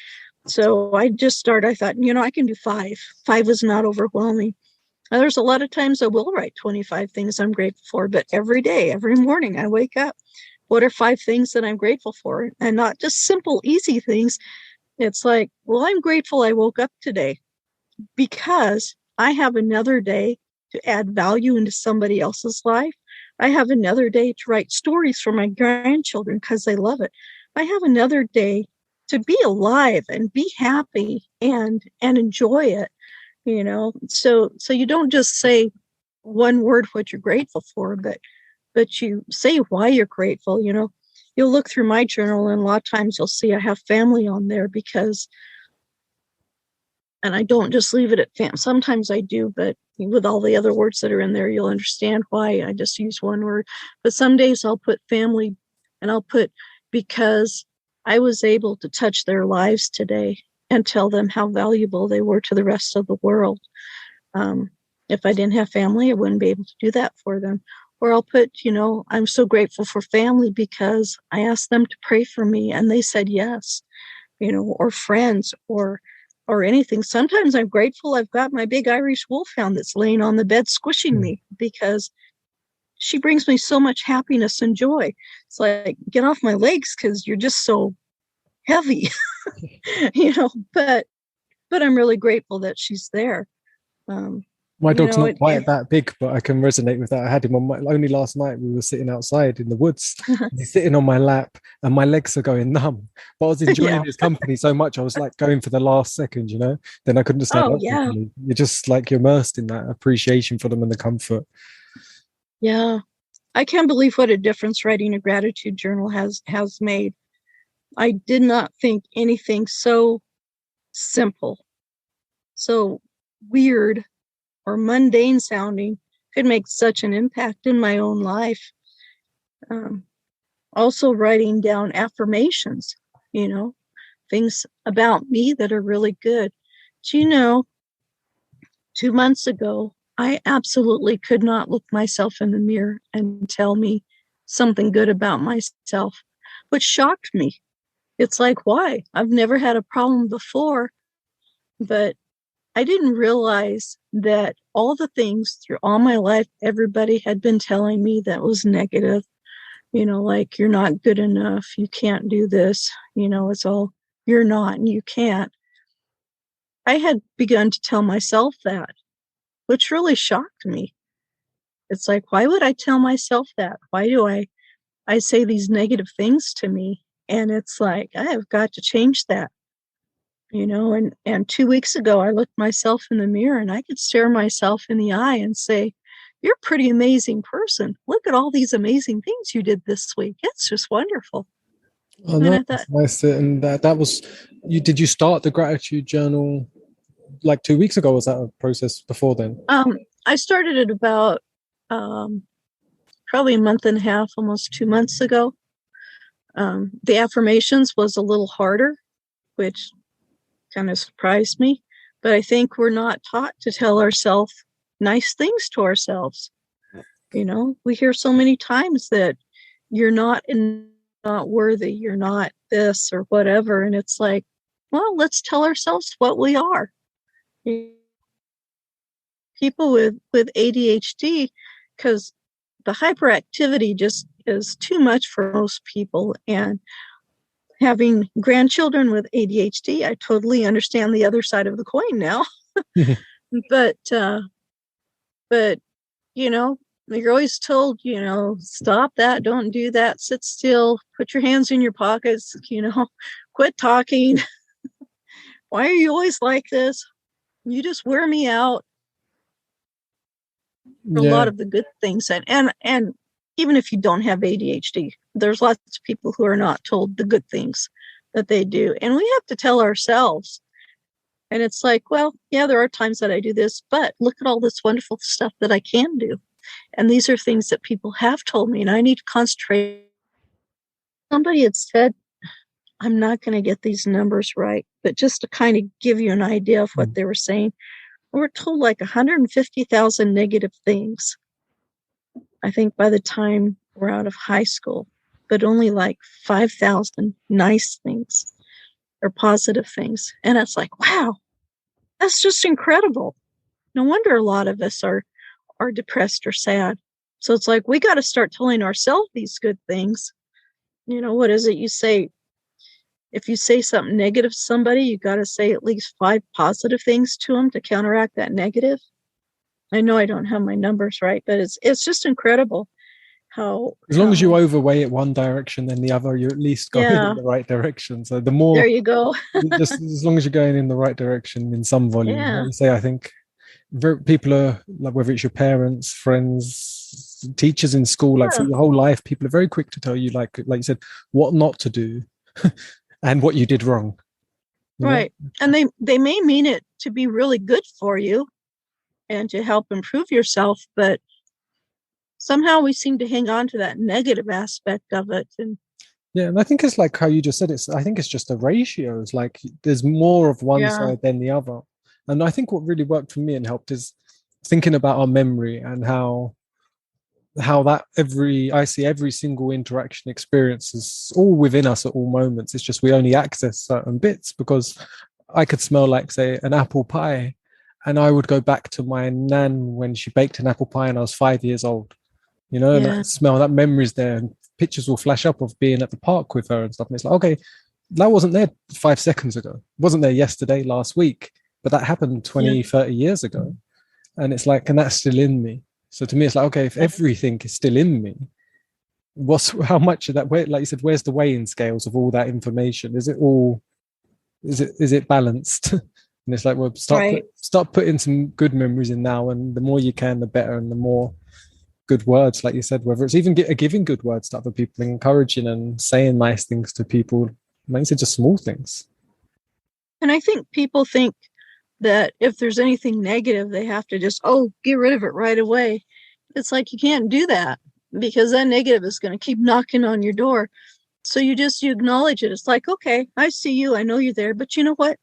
So I thought, I can do five. Five is not overwhelming. Now, there's a lot of times I will write 25 things I'm grateful for, but every day, every morning I wake up, what are 5 things that I'm grateful for? And not just simple, easy things. It's like, well, I'm grateful I woke up today because I have another day to add value into somebody else's life. I have another day to write stories for my grandchildren because they love it. I have another day to be alive and be happy and enjoy it, So you don't just say one word what you're grateful for, but you say why you're grateful. You'll look through my journal, and a lot of times you'll see I have family on there because, and I don't just leave it at fam. Sometimes I do, but with all the other words that are in there, you'll understand why I just use one word. But some days I'll put family, and I'll put because I was able to touch their lives today and tell them how valuable they were to the rest of the world. If I didn't have family, I wouldn't be able to do that for them. Or I'll put, I'm so grateful for family because I asked them to pray for me and they said yes, or friends, or or anything. Sometimes I'm grateful I've got my big Irish wolfhound that's laying on the bed squishing me, because she brings me so much happiness and joy. It's like, get off my legs because you're just so heavy, but I'm really grateful that she's there. My dog's not quite that big, but I can resonate with that. I had him only last night. We were sitting outside in the woods. He's sitting on my lap, and my legs are going numb. But I was enjoying his company so much. I was like going for the last second, Then I couldn't stand up. Yeah. You're just like immersed in that appreciation for them and the comfort. Yeah, I can't believe what a difference writing a gratitude journal has made. I did not think anything so simple, so weird, or mundane sounding could make such an impact in my own life. Also writing down affirmations, things about me that are really good. Do 2 months ago, I absolutely could not look myself in the mirror and tell me something good about myself, which shocked me. It's like, why? I've never had a problem before, but I didn't realize that all the things through all my life, everybody had been telling me that was negative, like, you're not good enough, you can't do this, it's all, you're not and you can't. I had begun to tell myself that, which really shocked me. It's like, why would I tell myself that? Why do I say these negative things to me? And it's like, I have got to change that. And 2 weeks ago, I looked myself in the mirror and I could stare myself in the eye and say, you're a pretty amazing person. Look at all these amazing things you did this week. It's just wonderful. Oh, no, that's nice. And that was, did you start the gratitude journal like 2 weeks ago? Was that a process before then? I started it about probably a month and a half, almost 2 months ago. The affirmations was a little harder, which kind of surprised me, but I think we're not taught to tell ourselves nice things to ourselves. We hear so many times that you're not worthy, you're not this or whatever, and it's like, well, let's tell ourselves what we are. People with ADHD, because the hyperactivity just is too much for most people, and having grandchildren with ADHD, I totally understand the other side of the coin now. But you're always told, stop that, don't do that, sit still, put your hands in your pockets, quit talking. Why are you always like this? You just wear me out. A lot of the good things, and even if you don't have ADHD, there's lots of people who are not told the good things that they do. And we have to tell ourselves. And it's like, well, yeah, there are times that I do this, but look at all this wonderful stuff that I can do. And these are things that people have told me, and I need to concentrate. Somebody had said, I'm not going to get these numbers right, but just to kind of give you an idea of what they were saying, we're told like 150,000 negative things, I think, by the time we're out of high school, but only like 5,000 nice things or positive things. And it's like, wow, that's just incredible. No wonder a lot of us are depressed or sad. So it's like, we got to start telling ourselves these good things. What is it you say? If you say something negative to somebody, you got to say at least 5 positive things to them to counteract that negative. I know I don't have my numbers right, but it's just incredible how, as long as you overweigh it one direction then the other, you're at least going in the right direction. So the more, there you go. just as long as you're going in the right direction in some volume. Like you say, I think people are, like, whether it's your parents, friends, teachers in school, like for your whole life, people are very quick to tell you, like you said, what not to do and what you did wrong. Right. And they may mean it to be really good for you and to help improve yourself, but somehow we seem to hang on to that negative aspect of it. And I think it's like how you just said, I think it's just a ratio. It's like there's more of one side than the other. And I think what really worked for me and helped is thinking about our memory and how that I see every single interaction experience is all within us at all moments. It's just we only access certain bits because I could smell like, say, an apple pie, and I would go back to my nan when she baked an apple pie and I was 5 years old, and I Yeah. could smell that memories there, and pictures will flash up of being at the park with her and stuff. And it's like, okay, that wasn't there 5 seconds ago. It wasn't there yesterday, last week, but that happened Yeah. 20, 30 years ago. And it's like, and that's still in me. So to me, it's like, okay, if everything is still in me, how much of that, like you said, where's the weighing scales of all that information? Is it balanced? And it's like, well, Right. start putting some good memories in now, and the more you can, the better, and the more good words, like you said, whether it's even giving good words to other people, encouraging and saying nice things to people, like you said, just small things. And I think people think that if there's anything negative, they have to just, get rid of it right away. It's like you can't do that because that negative is going to keep knocking on your door. So you acknowledge it. It's like, okay, I see you. I know you're there, but you know what?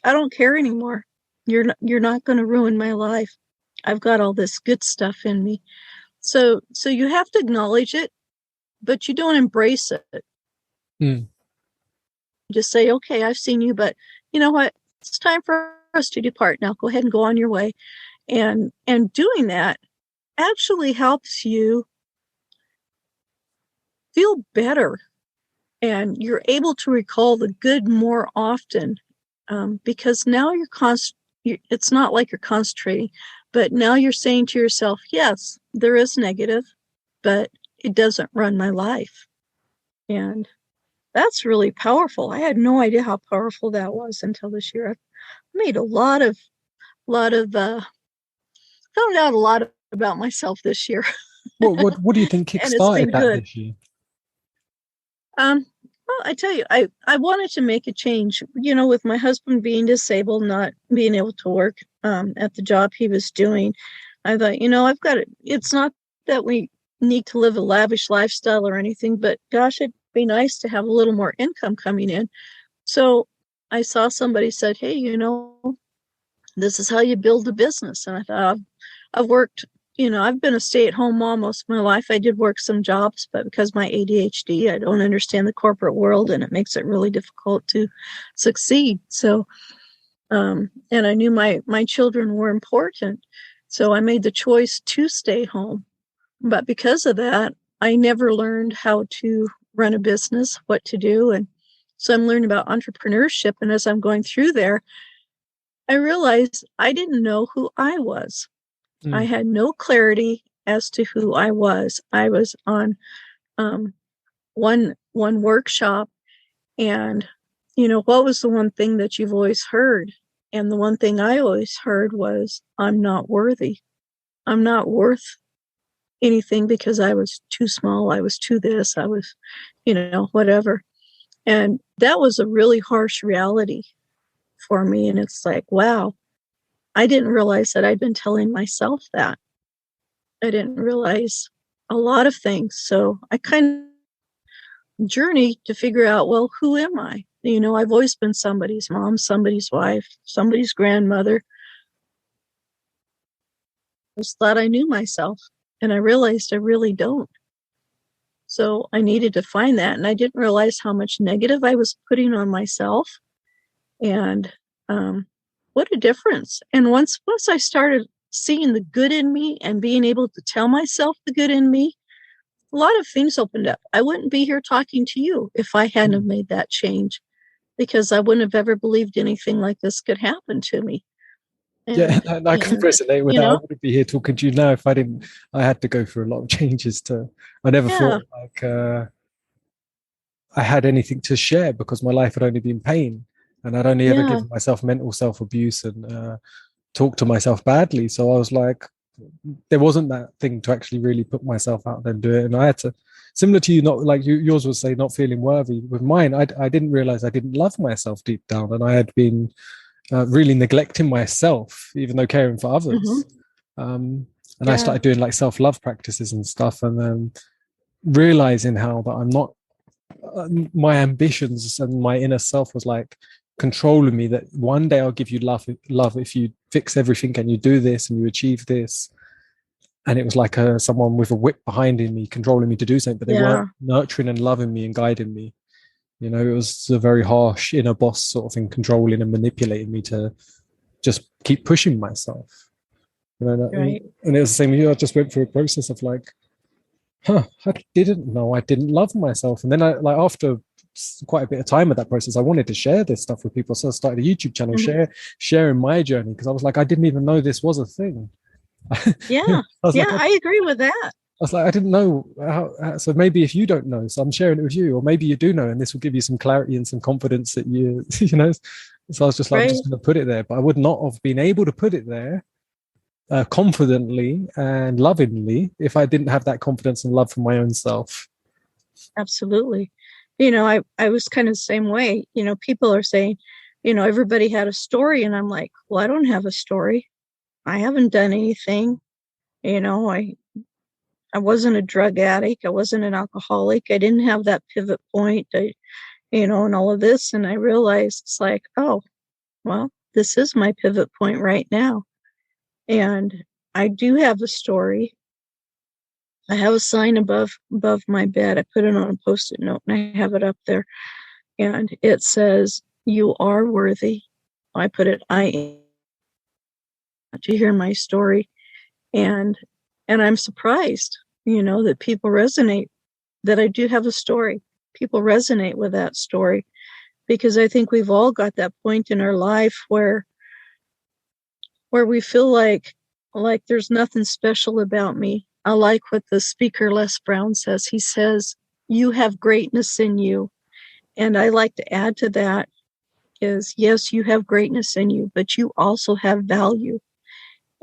I don't care anymore. You're not going to ruin my life. I've got all this good stuff in me. So you have to acknowledge it, but you don't embrace it. Mm. Just say, okay, I've seen you, but you know what? It's time for us to depart now. Go ahead and go on your way. And doing that actually helps you feel better, and you're able to recall the good more often, because now it's not like you're concentrating, but now you're saying to yourself, yes, there is negative, but it doesn't run my life. And that's really powerful. I had no idea how powerful that was until this year. I've made a lot of found out a lot about myself this year. What do you think And it's kickstarted been that good. this year? Well, I tell you, I wanted to make a change, with my husband being disabled, not being able to work at the job he was doing. I thought, I've got it. It's not that we need to live a lavish lifestyle or anything, but gosh, it'd be nice to have a little more income coming in. So I saw somebody said, hey, this is how you build a business. And I thought, I've worked, I've been a stay-at-home mom most of my life. I did work some jobs, but because of my ADHD, I don't understand the corporate world, and it makes it really difficult to succeed. So, and I knew my children were important. So I made the choice to stay home. But because of that, I never learned how to run a business, what to do. And so I'm learning about entrepreneurship. And as I'm going through there, I realized I didn't know who I was. I had no clarity as to who I was. I was on one workshop, and what was the one thing that you've always heard? And the one thing I always heard was, I'm not worthy. I'm not worth anything because I was too small. I was too this. I was, whatever. And that was a really harsh reality for me. And it's like, wow, I didn't realize that I'd been telling myself that. I didn't realize a lot of things. So I kind of journey to figure out, well, who am I? I've always been somebody's mom, somebody's wife, somebody's grandmother. I just thought I knew myself, and I realized I really don't. So I needed to find that, and I didn't realize how much negative I was putting on myself, and what a difference. And once I started seeing the good in me and being able to tell myself the good in me, a lot of things opened up. I wouldn't be here talking to you if I hadn't have made that change, because I wouldn't have ever believed anything like this could happen to me. Yeah, And, I can resonate with you that. I know, wouldn't be here talking to you now if I didn't. I had to go through a lot of changes I never yeah, thought like I had anything to share because my life had only been pain, and I'd only ever yeah, given myself mental self abuse and talked to myself badly. So I was like, there wasn't that thing to actually really put myself out there and do it. And I had to, similar to you, not like yours was say not feeling worthy. With mine, I didn't realize I didn't love myself deep down, and I had been really neglecting myself, even though caring for mm-hmm, others. And I yeah, started doing like self-love practices and stuff, and then realizing how that I'm not, my ambitions and my inner self was like controlling me, that one day I'll give you love if you fix everything and you do this and you achieve this. And it was like someone with a whip behind me controlling me to do something, but they weren't yeah, nurturing and loving me and guiding me. It was a very harsh inner boss sort of thing, controlling and manipulating me to just keep pushing myself. Right. And it was the same with you. I just went through a process of like, I didn't know I didn't love myself. And then after quite a bit of time at that process, I wanted to share this stuff with people. So I started a YouTube channel, Mhm. sharing my journey, because I was like, I didn't even know this was a thing. Yeah. Yeah, I agree with that. I didn't know so maybe if you don't know, so I'm sharing it with you, or maybe you do know, and this will give you some clarity and some confidence that you know. So I was just like, I'm Right. just going to put it there, but I would not have been able to put it there confidently and lovingly if I didn't have that confidence and love for my own self. Absolutely. I was kind of the same way. People are saying, everybody had a story, and I'm like, well, I don't have a story. I haven't done anything. I wasn't a drug addict. I wasn't an alcoholic. I didn't have that pivot point, and all of this. And I realized it's like, oh, well, this is my pivot point right now. And I do have a story. I have a sign above my bed. I put it on a post-it note and I have it up there. And it says, "You are worthy." I put it, "I am," to hear my story. And I'm surprised, that people resonate, that I do have a story. People resonate with that story, because I think we've all got that point in our life where we feel like there's nothing special about me. I like what the speaker Les Brown says. He says, "You have greatness in you." And I like to add to that is, yes, you have greatness in you, but you also have value.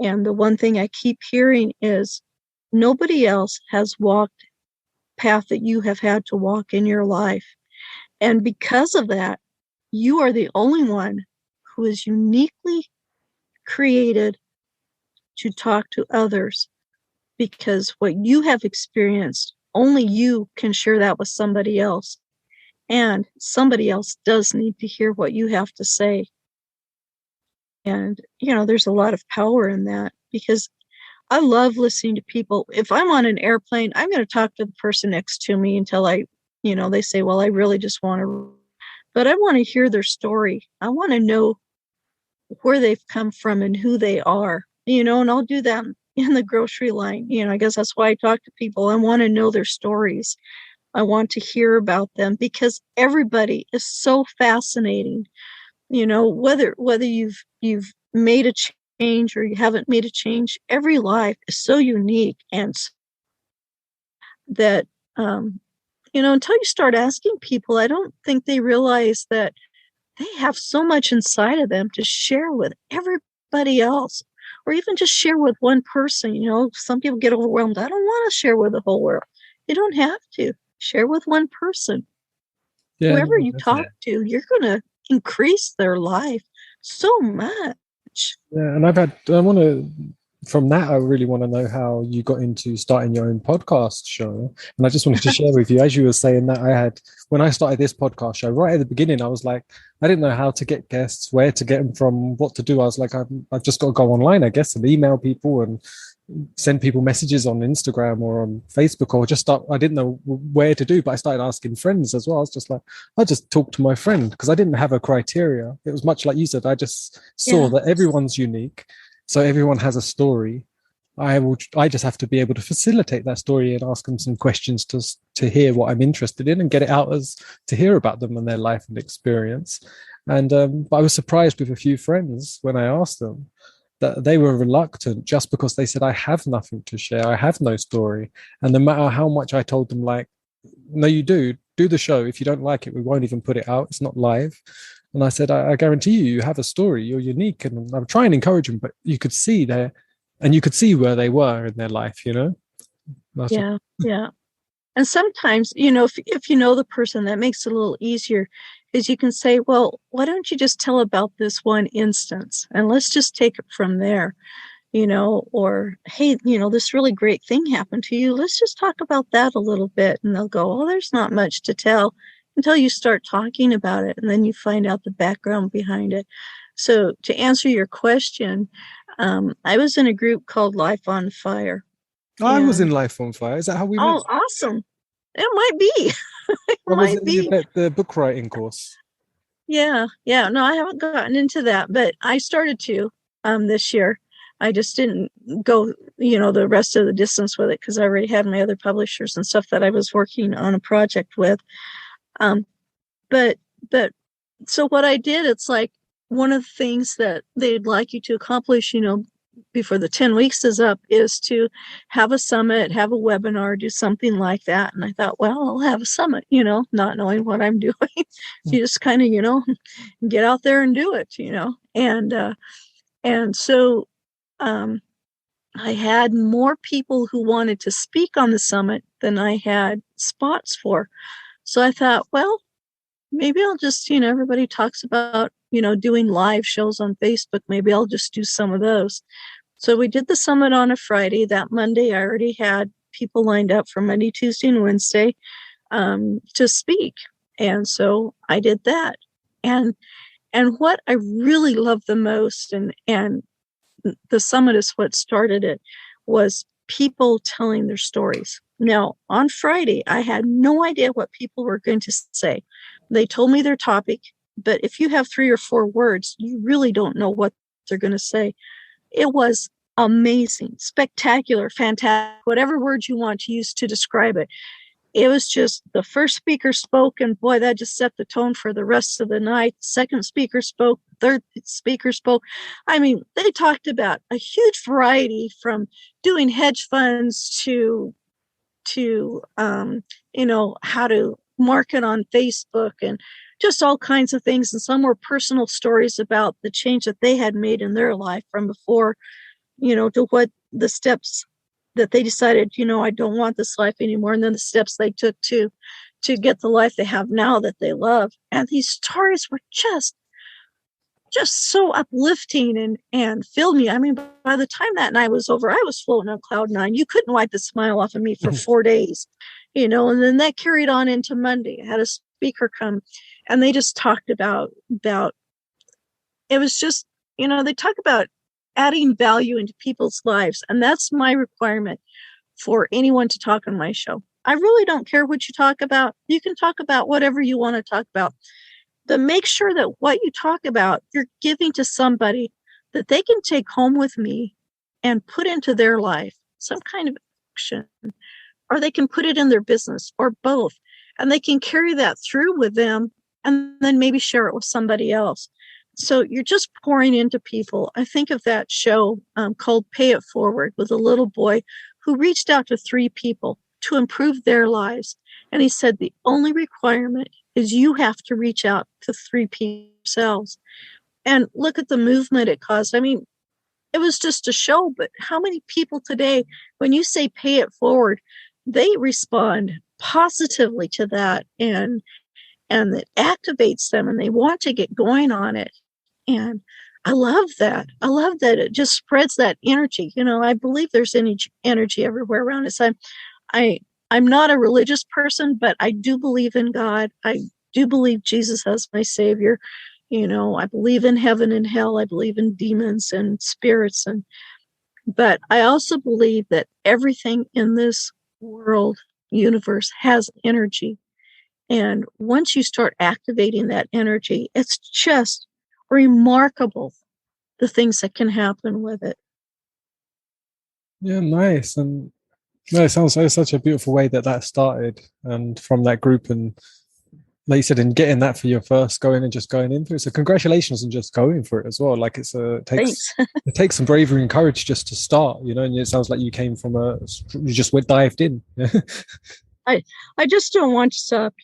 And the one thing I keep hearing is, nobody else has walked path that you have had to walk in your life. And because of that, you are the only one who is uniquely created to talk to others, because what you have experienced, only you can share that with somebody else. And somebody else does need to hear what you have to say. And, there's a lot of power in that, because I love listening to people. If I'm on an airplane, I'm going to talk to the person next to me until they say, well, I really just want to, but I want to hear their story. I want to know where they've come from and who they are, and I'll do that in the grocery line. I guess that's why I talk to people. I want to know their stories. I want to hear about them, because everybody is so fascinating. Whether you've made a change or you haven't made a change, every life is so unique, and that until you start asking people, I don't think they realize that they have so much inside of them to share with everybody else, or even just share with one person. Some people get overwhelmed. I don't want to share with the whole world. You don't have to share with one person. Yeah, Whoever no, you talk definitely. to, you're going to increase their life so much. Yeah, and from that, I really want to know how you got into starting your own podcast show. And I just wanted to share with you, as you were saying that when I started this podcast show, right at the beginning, I was like, I didn't know how to get guests, where to get them from, what to do. I was like, I've just got to go online, I guess, and email people and send people messages on Instagram or on Facebook, or just start. I didn't know where to do, but I started asking friends as well. I was just like, I just talked to my friend, because I didn't have a criteria. It was much like you said. I just saw Yeah. that everyone's unique, so everyone has a story. I just have to be able to facilitate that story and ask them some questions to hear what I'm interested in and get it out as to hear about them and their life and experience. And but I was surprised with a few friends when I asked them that they were reluctant, just because they said, I have nothing to share, I have no story. And no matter how much I told them, like, no, you do the show. If you don't like it, we won't even put it out. It's not live. And I said, I guarantee you have a story, you're unique. And I'm trying to encourage them, but you could see there, and you could see where they were in their life. That's what, Yeah. Yeah. And sometimes, if you know the person, that makes it a little easier, is you can say, well, why don't you just tell about this one instance and let's just take it from there, or, hey, this really great thing happened to you. Let's just talk about that a little bit. And they'll go, oh, there's not much to tell, until you start talking about it. And then you find out the background behind it. So to answer your question, I was in a group called Life on Fire. I was in And Life on Fire. Is that how we met? oh, awesome. It might be. It Or was it might be. the book writing course? Yeah. Yeah. No, I haven't gotten into that, but I started to this year. I just didn't go, the rest of the distance with it because I already had my other publishers and stuff that I was working on a project with. Um, but but so what I did, it's like one of the things that they'd like you to accomplish, before the 10 weeks is up, is to have a summit, have a webinar, do something like that. And I thought, well, I'll have a summit, not knowing what I'm doing. You just kind of, get out there and do it, and so I had more people who wanted to speak on the summit than I had spots for. So I thought, well, maybe I'll just, everybody talks about, doing live shows on Facebook. Maybe I'll just do some of those. So we did the summit on a Friday. That Monday, I already had people lined up for Monday, Tuesday, and Wednesday to speak. And so I did that. And what I really loved the most, and the summit is what started it, was people telling their stories. Now, on Friday, I had no idea what people were going to say. They told me their topic, but if you have 3 or 4 words, you really don't know what they're going to say. It was amazing, spectacular, fantastic, whatever words you want to use to describe it. It was just, the first speaker spoke, and boy, that just set the tone for the rest of the night. Second speaker spoke, third speaker spoke. I mean, they talked about a huge variety, from doing hedge funds to how to market on Facebook, and just all kinds of things. And some were personal stories about the change that they had made in their life from before, to what the steps that they decided, I don't want this life anymore. And then the steps they took to get the life they have now that they love. And these stories were just so uplifting and filled me. I mean, by the time that night was over, I was floating on cloud 9. You couldn't wipe the smile off of me for 4 days, and then that carried on into Monday. I had a speaker come, and they just talked about it was just, they talk about adding value into people's lives. And that's my requirement for anyone to talk on my show. I really don't care what you talk about. You can talk about whatever you want to talk about, but make sure that what you talk about, you're giving to somebody that they can take home with me and put into their life some kind of action, or they can put it in their business, or both. And they can carry that through with them and then maybe share it with somebody else. So you're just pouring into people. I think of that show called Pay It Forward, with a little boy who reached out to 3 people to improve their lives. And he said, the only requirement is you have to reach out to 3 people yourselves. And look at the movement it caused. I mean, it was just a show, but how many people today, when you say pay it forward, they respond positively to that, and it activates them, and they want to get going on it. And I love that. I love that it just spreads that energy. I believe there's energy everywhere around us. I'm not a religious person, but I do believe in God. I do believe Jesus as my savior. I believe in heaven and hell. I believe in demons and spirits. But I also believe that everything in this world, universe, has energy. And once you start activating that energy, it's just remarkable, the things that can happen with it. Yeah, nice. And no, it sounds like such a beautiful way that started, and from that group, and like you said, in getting that for your first going and just going into it. So congratulations on just going for it as well. Like it takes it takes some bravery and courage just to start, and it sounds like you came from you just dived in. I just don't want to stop.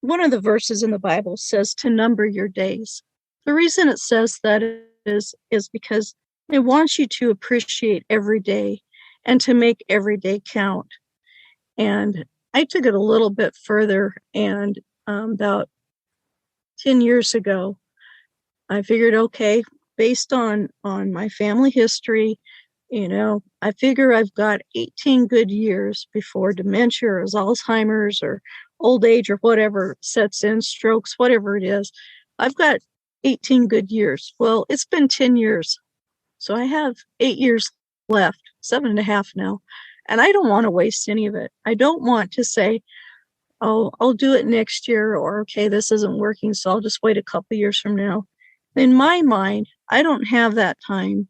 One of the verses in the Bible says to number your days. The reason it says that is because it wants you to appreciate every day and to make every day count. And I took it a little bit further, and about 10 years ago, I figured, okay, based on my family history, I figure I've got 18 good years before dementia or Alzheimer's or old age or whatever sets in, strokes, whatever it is. I've got 18 good years. Well, it's been 10 years. So I have 8 years left, 7.5 now. And I don't want to waste any of it. I don't want to say, oh, I'll do it next year, or okay, this isn't working, so I'll just wait a couple years from now. In my mind, I don't have that time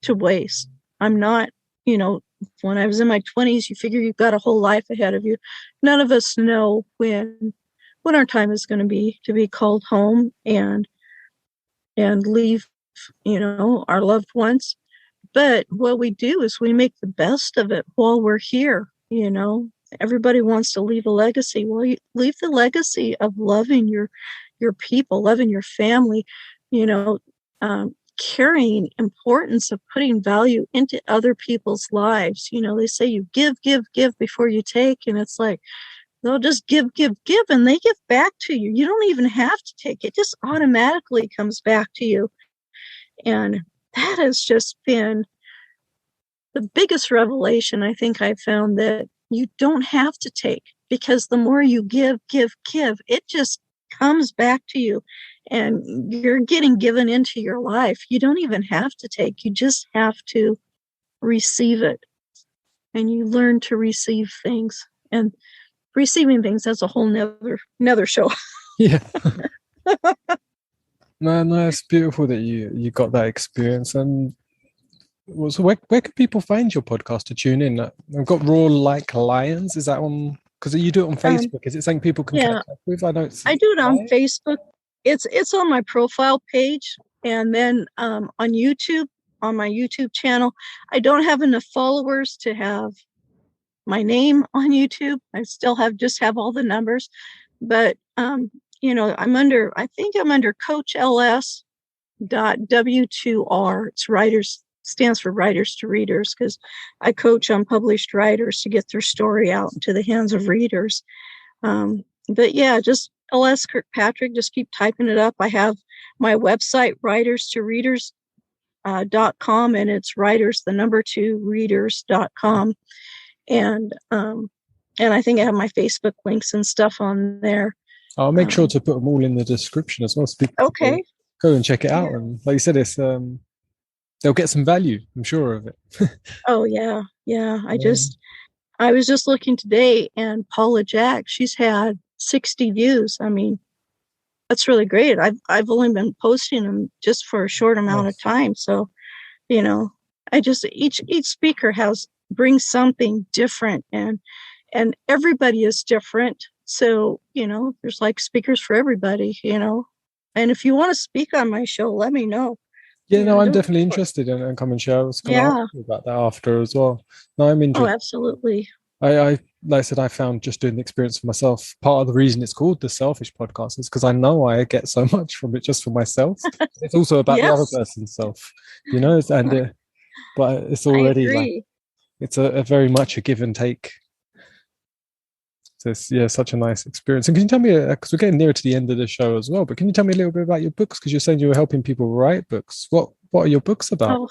to waste. I'm not, when I was in my 20s, you figure you've got a whole life ahead of you. None of us know when our time is going to be called home and leave, our loved ones. But what we do is we make the best of it while we're here. Everybody wants to leave a legacy. Well, you leave the legacy of loving your people, loving your family, carrying importance of putting value into other people's lives. They say you give before you take, and it's like they'll just give, and they give back to you. You don't even have to take it; just automatically comes back to you. And that has just been the biggest revelation I think I've found, that you don't have to take, because the more you give, it just comes back to you, and you're getting given into your life. You don't even have to take, you just have to receive it. And you learn to receive things, and receiving things, that's a whole nother show. Yeah. No, it's beautiful that you got that experience. And so where can people find your podcast to tune in? I've got Raw Like Lions. Is that on? Because you do it on Facebook. Is it something people can catch up with? I don't see. I do it on Facebook. It's on my profile page, and then on YouTube, on my YouTube channel. I don't have enough followers to have my name on YouTube. I still just have all the numbers, but I'm under Coach LS W2R. It's writers, stands for writers to readers, because I coach unpublished writers to get their story out into the hands of readers. But yeah, just LS Kirkpatrick, just keep typing it up. I have my website, writers2readers.com, and it's writers, the number 2 readers.com. And I think I have my Facebook links and stuff on there. I'll make sure to put them all in the description as well. So people okay. Go and check it out. Yeah. And like you said, it's they'll get some value, I'm sure of it. Oh yeah. I was just looking today, and Paula Jack, she's had 60 views. I mean, that's really great. I've only been posting them just for a short amount of time. So, I just each speaker brings something different, and everybody is different. So, there's like speakers for everybody, and if you want to speak on my show, let me know. Yeah, no, I'm definitely interested in coming show. I was going to ask you about that after as well. No, I'm interested. Oh, absolutely. I like I said, I found just doing the experience for myself. Part of the reason it's called The Selfish Podcast is because I know I get so much from it just for myself. It's also about the other person's self, but it's already like it's a very much a give and take. So it's such a nice experience. And can you tell me, because we're getting nearer to the end of the show as well, but can you tell me a little bit about your books? Because you're saying you were helping people write books. What are your books about?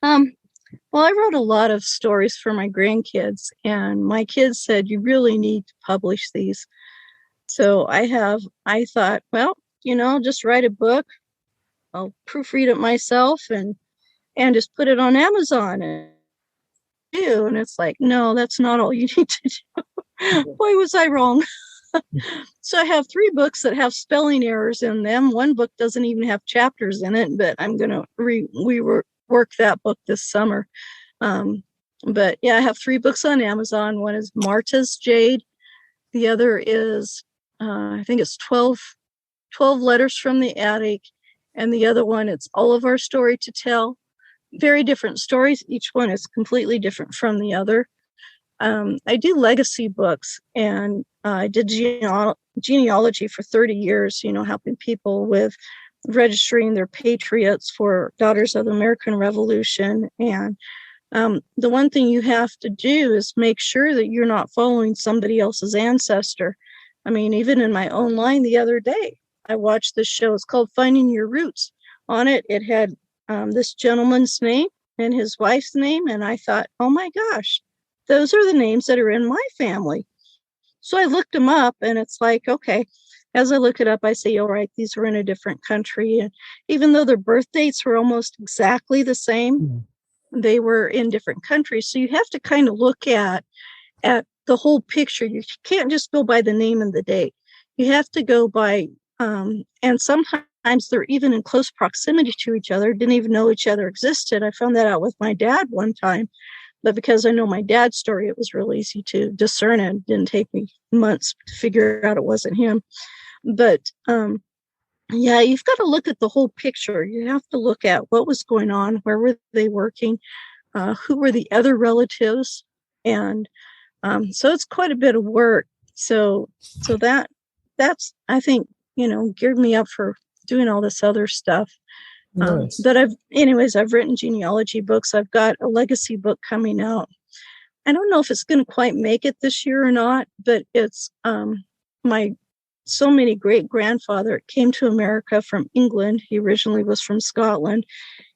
Well, I wrote a lot of stories for my grandkids, and my kids said, you really need to publish these. So I thought, well, just write a book. I'll proofread it myself and just put it on Amazon and do. And it's like, no, that's not all you need to do. Boy, was I wrong. So I have 3 books that have spelling errors in them. One book doesn't even have chapters in it, but I'm going to rework that book this summer. But yeah, I have 3 books on Amazon. One is Marta's Jade. The other is, I think it's 12 Letters from the Attic. And the other one, it's All of Our Story to Tell. Very different stories. Each one is completely different from the other. I do legacy books, and I did genealogy for 30 years, helping people with registering their patriots for Daughters of the American Revolution. And the one thing you have to do is make sure that you're not following somebody else's ancestor. I mean, even in my own line the other day, I watched this show. It's called Finding Your Roots. On it, it had this gentleman's name and his wife's name. And I thought, oh my gosh, those are the names that are in my family. So I looked them up, and it's like, okay, as I look it up, I say, all right, these were in a different country. And even though their birth dates were almost exactly the same, they were in different countries. So you have to kind of look at the whole picture. You can't just go by the name and the date. You have to go by, and sometimes they're even in close proximity to each other, didn't even know each other existed. I found that out with my dad one time, but because I know my dad's story, it was real easy to discern it. It didn't take me months to figure out it wasn't him. But yeah, you've got to look at the whole picture. You have to look at what was going on, where were they working, who were the other relatives, and so it's quite a bit of work. So that's I think geared me up for doing all this other stuff. Nice. That I've written genealogy books. I've got a legacy book coming out. I don't know if it's going to quite make it this year or not, but it's my so many great grandfather came to America from England. He originally was from Scotland.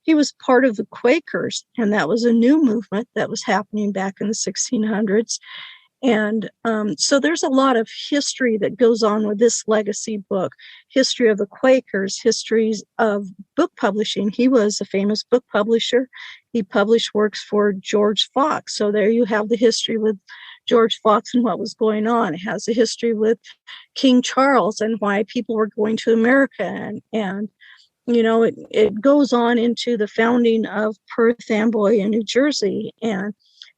He was part of the Quakers, and that was a new movement that was happening back in the 1600s. And so there's a lot of history that goes on with this legacy book, history of the Quakers, histories of book publishing. He was a famous book publisher. He published works for George Fox. So there you have the history with George Fox and what was going on. It has a history with King Charles and why people were going to America. And it goes on into the founding of Perth Amboy in New Jersey, and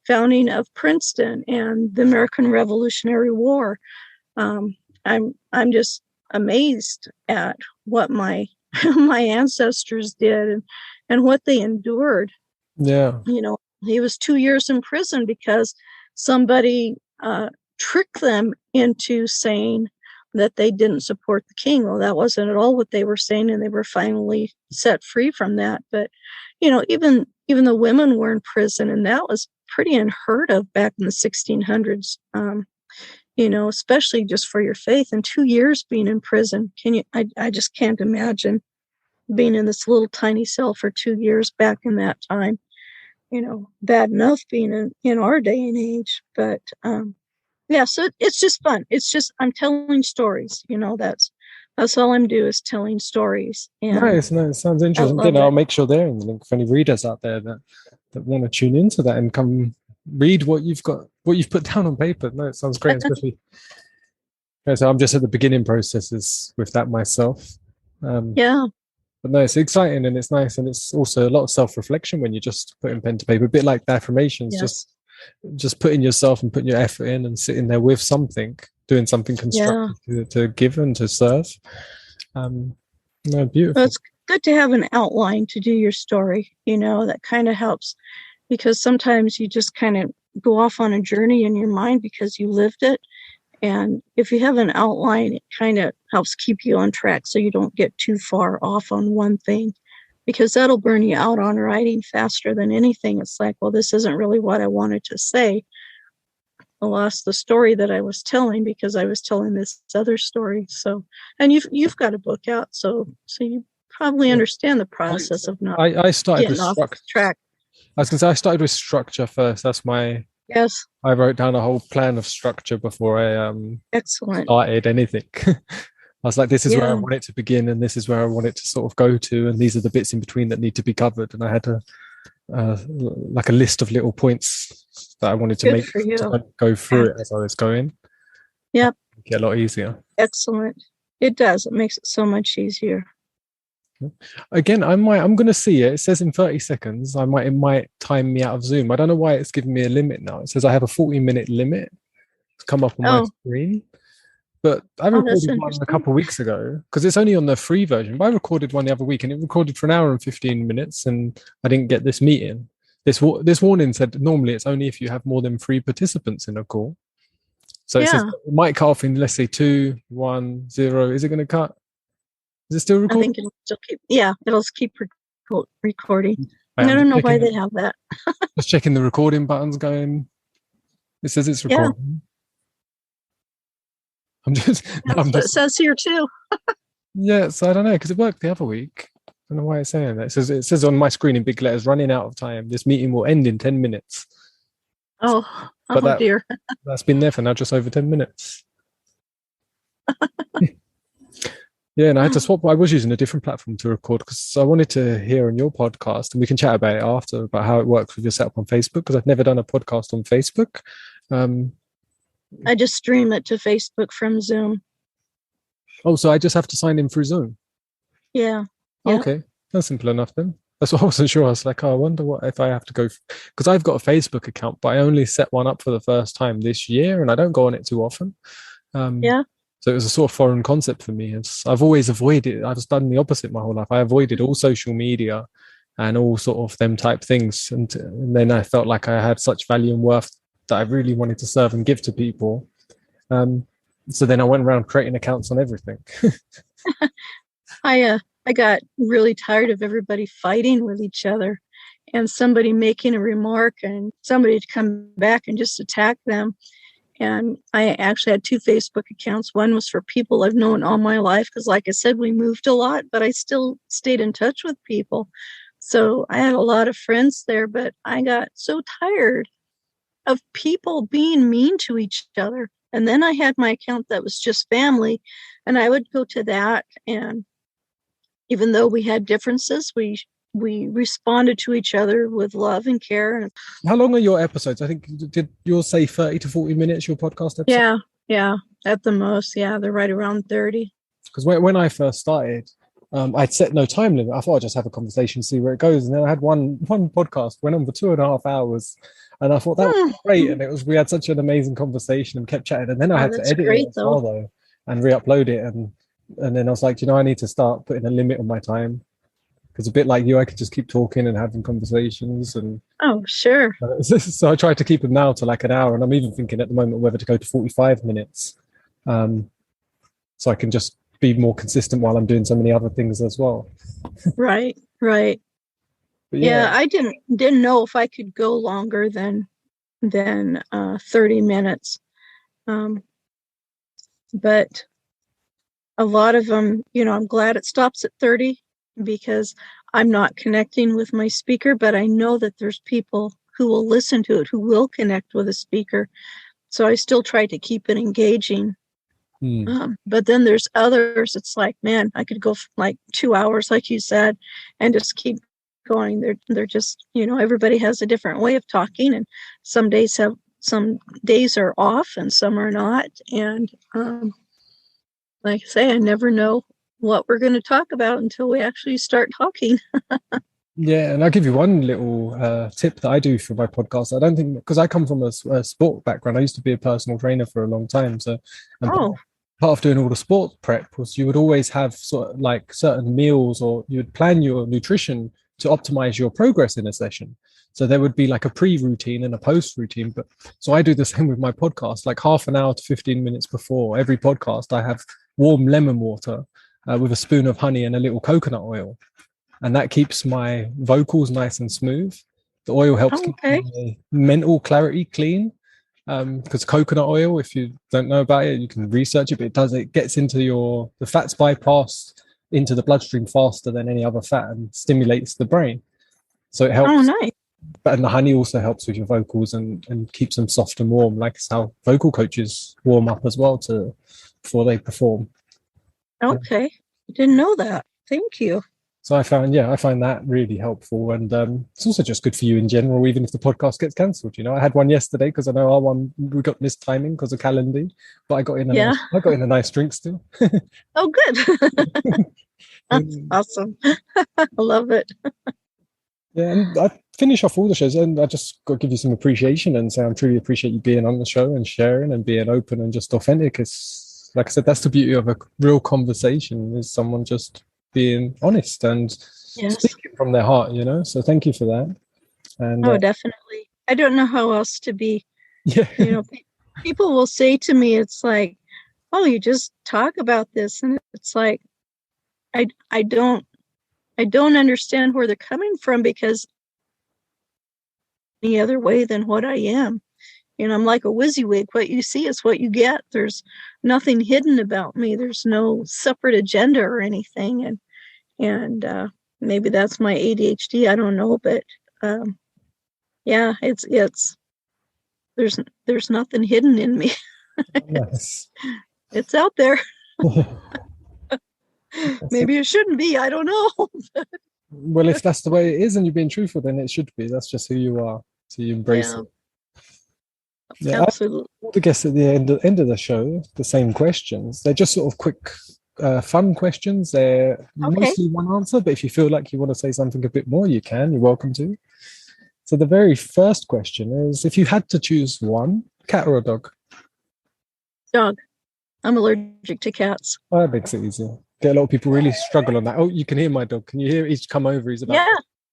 founding of Princeton, and the American Revolutionary War. I'm just amazed at what my my ancestors did and what they endured. Yeah. He was 2 years in prison because somebody tricked them into saying that they didn't support the king. Well, that wasn't at all what they were saying, and they were finally set free from that. But even the women were in prison, and that was pretty unheard of back in the 1600s. Especially just for your faith. And 2 years being in prison, I just can't imagine being in this little tiny cell for 2 years back in that time. Bad enough being in our day and age, but yeah, so it's just fun. It's just I'm telling stories. That's all I'm doing is telling stories. And Nice. Sounds interesting. Again, I'll make sure they're in the link for any readers out there that want to tune into that and come read what you've put down on paper. No, it sounds great, especially. So I'm just at the beginning processes with that myself. Yeah. But no, it's exciting and it's nice, and it's also a lot of self-reflection when you're just putting pen to paper, a bit like the affirmations. Yes. Just putting yourself and putting your effort in and sitting there with something, doing something constructive to give and to serve. No, beautiful. Well, it's good to have an outline to do your story. That kind of helps, because sometimes you just kind of go off on a journey in your mind because you lived it. And if you have an outline, it kind of helps keep you on track so you don't get too far off on one thing, because that'll burn you out on writing faster than anything. It's like, well, this isn't really what I wanted to say. I lost the story that I was telling because I was telling this other story. So, and you've got a book out, so you probably understand the process of not I started with off track. I was going to say I started with structure first. That's my Yes. I wrote down a whole plan of structure before I Excellent. started anything. I was like, this is where I want it to begin, and this is where I want it to sort of go to, and these are the bits in between that need to be covered. And I had like a list of little points that I wanted to go through it as I was going. Yep. Get a lot easier. Excellent. It does. It makes it so much easier. Again, I'm going to see it. It says in 30 seconds. It might time me out of Zoom. I don't know why it's giving me a limit now. It says I have a 40-minute limit to come up on my screen. But I recorded one a couple of weeks ago because it's only on the free version. But I recorded one the other week, and it recorded for an hour and 15 minutes, and I didn't get this meeting. This warning said normally it's only if you have more than 3 participants in a call. So it says it might cut off in, let's say, 2, 1, 0. Is it going to cut? Is it still recording? I think it'll still keep recording. I don't know why they have that. Just checking the recording button's going. It says it's recording. It says here too. Yeah, so I don't know, because it worked the other week. I don't know why it's saying that. It says on my screen in big letters, running out of time. This meeting will end in 10 minutes. Dear. That's been there for now just over 10 minutes. Yeah, and I had to swap. I was using a different platform to record because I wanted to hear on your podcast, and we can chat about it after about how it works with your setup on Facebook because I've never done a podcast on Facebook. Um, I just stream it to Facebook from Zoom. oh, so I just have to sign in through Zoom. Yeah. Yeah. Okay, that's simple enough then. That's what I wasn't sure. I was like, oh, I wonder what if I have to go because I've got a Facebook account, but I only set one up for the first time this year, and I don't go on it too often. Um, Yeah. so it was a sort of foreign concept for me. I've always avoided. I've done the opposite my whole life. I avoided all social media and all sort of them type things, and then I felt like I had such value and worth that I really wanted to serve and give to people. Um, so then I went around creating accounts on everything. I got really tired of everybody fighting with each other and somebody making a remark and somebody to come back and just attack them. And I actually had two Facebook accounts. One was for people I've known all my life because, like I said, we moved a lot, but I still stayed in touch with people. So I had a lot of friends there, but I got so tired of people being mean to each other. And then I had my account that was just family, and I would go to that. And even though we had differences, we responded to each other with love and care. How long are your episodes? I think did yours say 30 to 40 minutes, your podcast episode? Yeah, at the most. Yeah, they're right around 30. Because when I first started, I'd set no time limit. I thought I'd just have a conversation, see where it goes. And then I had one podcast went on for 2.5 hours, and I thought that was great. And we had such an amazing conversation and kept chatting. And then I had to edit it as well though, and re-upload it. And then I was like, I need to start putting a limit on my time. Because a bit like you, I could just keep talking and having conversations. And oh, sure. So I try to keep them now to like an hour. And I'm even thinking at the moment whether to go to 45 minutes. So I can just be more consistent while I'm doing so many other things as well. Right. Yeah, I didn't know if I could go longer than 30 minutes. But a lot of them, I'm glad it stops at 30 because I'm not connecting with my speaker, but I know that there's people who will listen to it, who will connect with a speaker. So I still try to keep it engaging. But then there's others, it's like, man, I could go for like 2 hours, like you said, and just keep going. They're just, everybody has a different way of talking, and some days are off and some are not. And like I say, I never know what we're going to talk about until we actually start talking. Yeah, and I'll give you one little tip that I do for my podcast. I don't think, because I come from a sport background, I used to be a personal trainer for a long time. So part of doing all the sport prep was you would always have sort of like certain meals, or you would plan your nutrition to optimize your progress in a session. So there would be like a pre-routine and a post-routine. But so I do the same with my podcast, like half an hour to 15 minutes before every podcast, I have warm lemon water with a spoon of honey and a little coconut oil. And that keeps my vocals nice and smooth. The oil helps keep my mental clarity clean. Because coconut oil, if you don't know about it, you can research it, but it gets into the fats bypass into the bloodstream faster than any other fat and stimulates the brain. So it helps. Oh, nice. And the honey also helps with your vocals and keeps them soft and warm, like it's how vocal coaches warm up as well before they perform. Okay. I didn't know that. Thank you. So I find that really helpful, and it's also just good for you in general, even if the podcast gets cancelled. I had one yesterday because I know our one we got missed timing because of Calendar, but I got in a nice drink still. Oh, good. That's awesome. I love it. Yeah, and I finish off all the shows, and I just got to give you some appreciation and say I truly appreciate you being on the show and sharing and being open and just authentic. It's like I said, that's the beauty of a real conversation, is someone just being honest and speaking from their heart, so thank you for that. And definitely. I don't know how else to be. Yeah. People will say to me, it's like, oh, you just talk about this, and it's like I don't understand where they're coming from, because any other way than what I am. I'm like a WYSIWYG. What you see is what you get. There's nothing hidden about me. There's no separate agenda or anything. And maybe that's my ADHD. I don't know, but it's there's nothing hidden in me. Nice. It's out there. Maybe it shouldn't be. I don't know. Well, if that's the way it is and you're being truthful, then it should be. That's just who you are. So you embrace Yeah, it. Yeah, I ask absolutely. all the guests at the end of the show the same questions. They're just sort of quick, fun questions. They're Okay. mostly one answer, but if you feel like you want to say something a bit more, you can. You're welcome to. So the very first question is, if you had to choose one, cat or a dog? Dog. I'm allergic to cats. Oh, that makes it easier. Get a lot of people really struggle on that. Oh, you can hear my dog. Can you hear? He's come over. Yeah,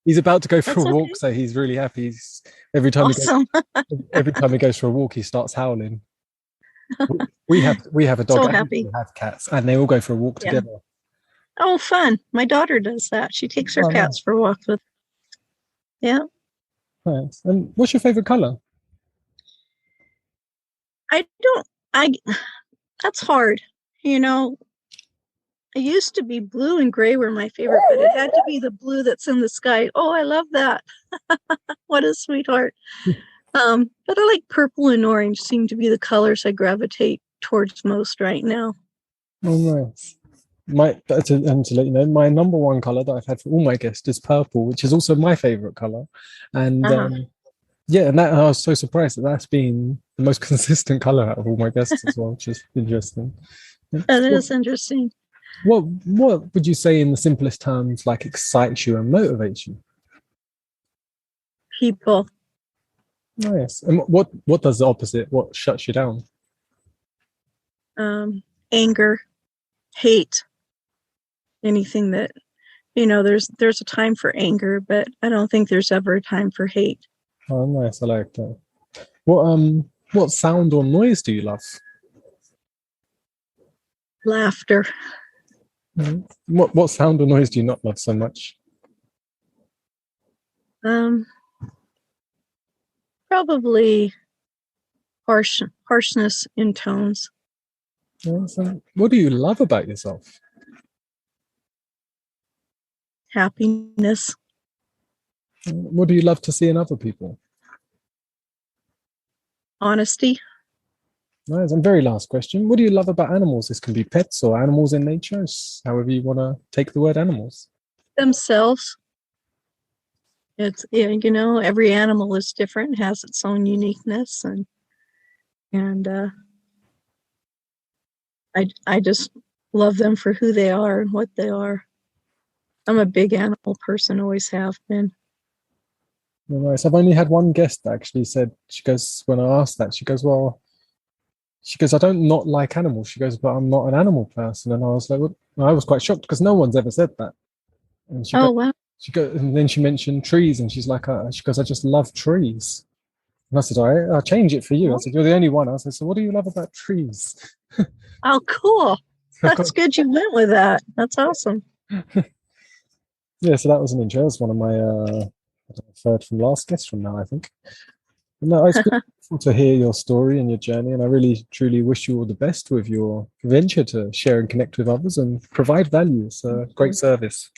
He's about to go for a that's walk, okay. so he's really happy. Every time he goes Awesome. every time he goes for a walk, he starts howling. We have a dog So and happy. we have cats, and they all go for a walk Yeah. together. Oh, fun. My daughter does that. She takes her Oh, cats for walks with. Yeah. nice. And what's your favorite color? I don't, I, that's hard. You know, it used to be blue and gray were my favorite, but it had to be the blue that's in the sky. Oh, I love that. What a sweetheart. But I like purple and orange seem to be the colors I gravitate towards most right now. Oh, nice. And to let you know, my number one color that I've had for all my guests is purple, which is also my favorite color. And Uh-huh. yeah, and I was so surprised that that's been the most consistent color out of all my guests as well, which is interesting. That is interesting. What would you say in the simplest terms like excites you and motivates you? People. Nice. And what does the opposite? What shuts you down? Anger, hate, anything that, there's a time for anger, but I don't think there's ever a time for hate. Oh, nice. I like that. What sound or noise do you love? Laughter. What sound or noise do you not love so much? Probably harshness in tones. So what do you love about yourself? Happiness. What do you love to see in other people? Honesty. Nice. And very last question. What do you love about animals? This can be pets or animals in nature, however you want to take the word animals. Themselves. It's, every animal is different, has its own uniqueness, and I just love them for who they are and what they are. I'm a big animal person, always have been. Nice. I've only had one guest that actually said, she goes, when I asked that, she goes, I don't not like animals. She goes, but I'm not an animal person. And I was like, well, I was quite shocked because no one's ever said that. And Wow. And then she mentioned trees, and she's like, she goes, I just love trees. And I said, all right, I'll change it for you. I said, you're the only one. I said, so what do you love about trees? Oh, cool. That's good you went with that. That's awesome. Yeah, so that was an intro. It was one of my third from last guest from now, I think. But no, it's beautiful to hear your story and your journey, and I really, truly wish you all the best with your venture to share and connect with others and provide value. It's a great service.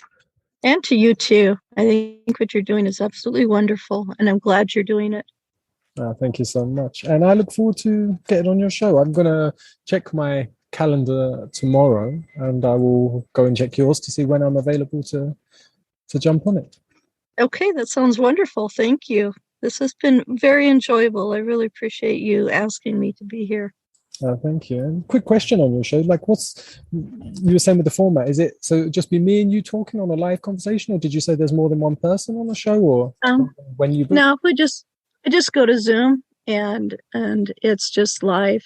And to you too. I think what you're doing is absolutely wonderful, and I'm glad you're doing it. Thank you so much. And I look forward to getting on your show. I'm going to check my calendar tomorrow, and I will go and check yours to see when I'm available to jump on it. Okay, that sounds wonderful. Thank you. This has been very enjoyable. I really appreciate you asking me to be here. Thank you. And quick question on your show, like you were saying with the format, is it so just be me and you talking on a live conversation, or did you say there's more than one person on the show, or when you book? No, I just go to Zoom and it's just live.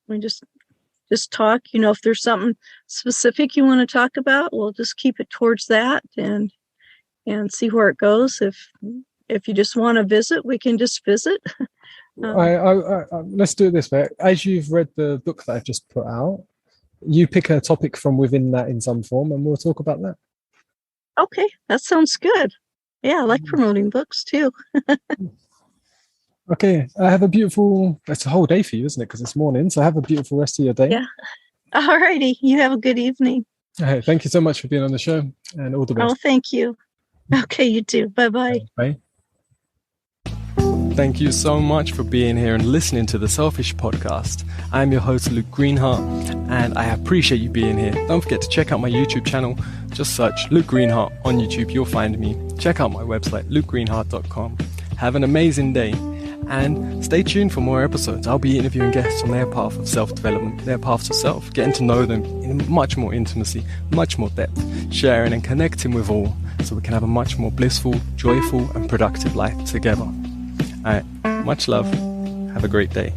We just talk, if there's something specific you want to talk about, we'll just keep it towards that and see where it goes. If you just want to visit, we can just visit. Let's do it this way. As you've read the book that I've just put out, you pick a topic from within that in some form, and we'll talk about that. Okay, that sounds good. Yeah, I like promoting books too. Okay, it's a whole day for you, isn't it? Because it's morning, so have a beautiful rest of your day. Yeah. All righty. You have a good evening. Hey, thank you so much for being on the show, and all the best. Oh, thank you. Okay, you too. Bye-bye. Bye. Thank you so much for being here and listening to the Selfish Podcast. I'm your host, Luke Greenheart, and I appreciate you being here. Don't forget to check out my YouTube channel. Just search Luke Greenheart on YouTube. You'll find me. Check out my website, lukegreenheart.com. Have an amazing day, and stay tuned for more episodes. I'll be interviewing guests on their path of self-development, their path to self, getting to know them in much more intimacy, much more depth, sharing and connecting with all, so we can have a much more blissful, joyful, and productive life together. All right, much love. Have a great day.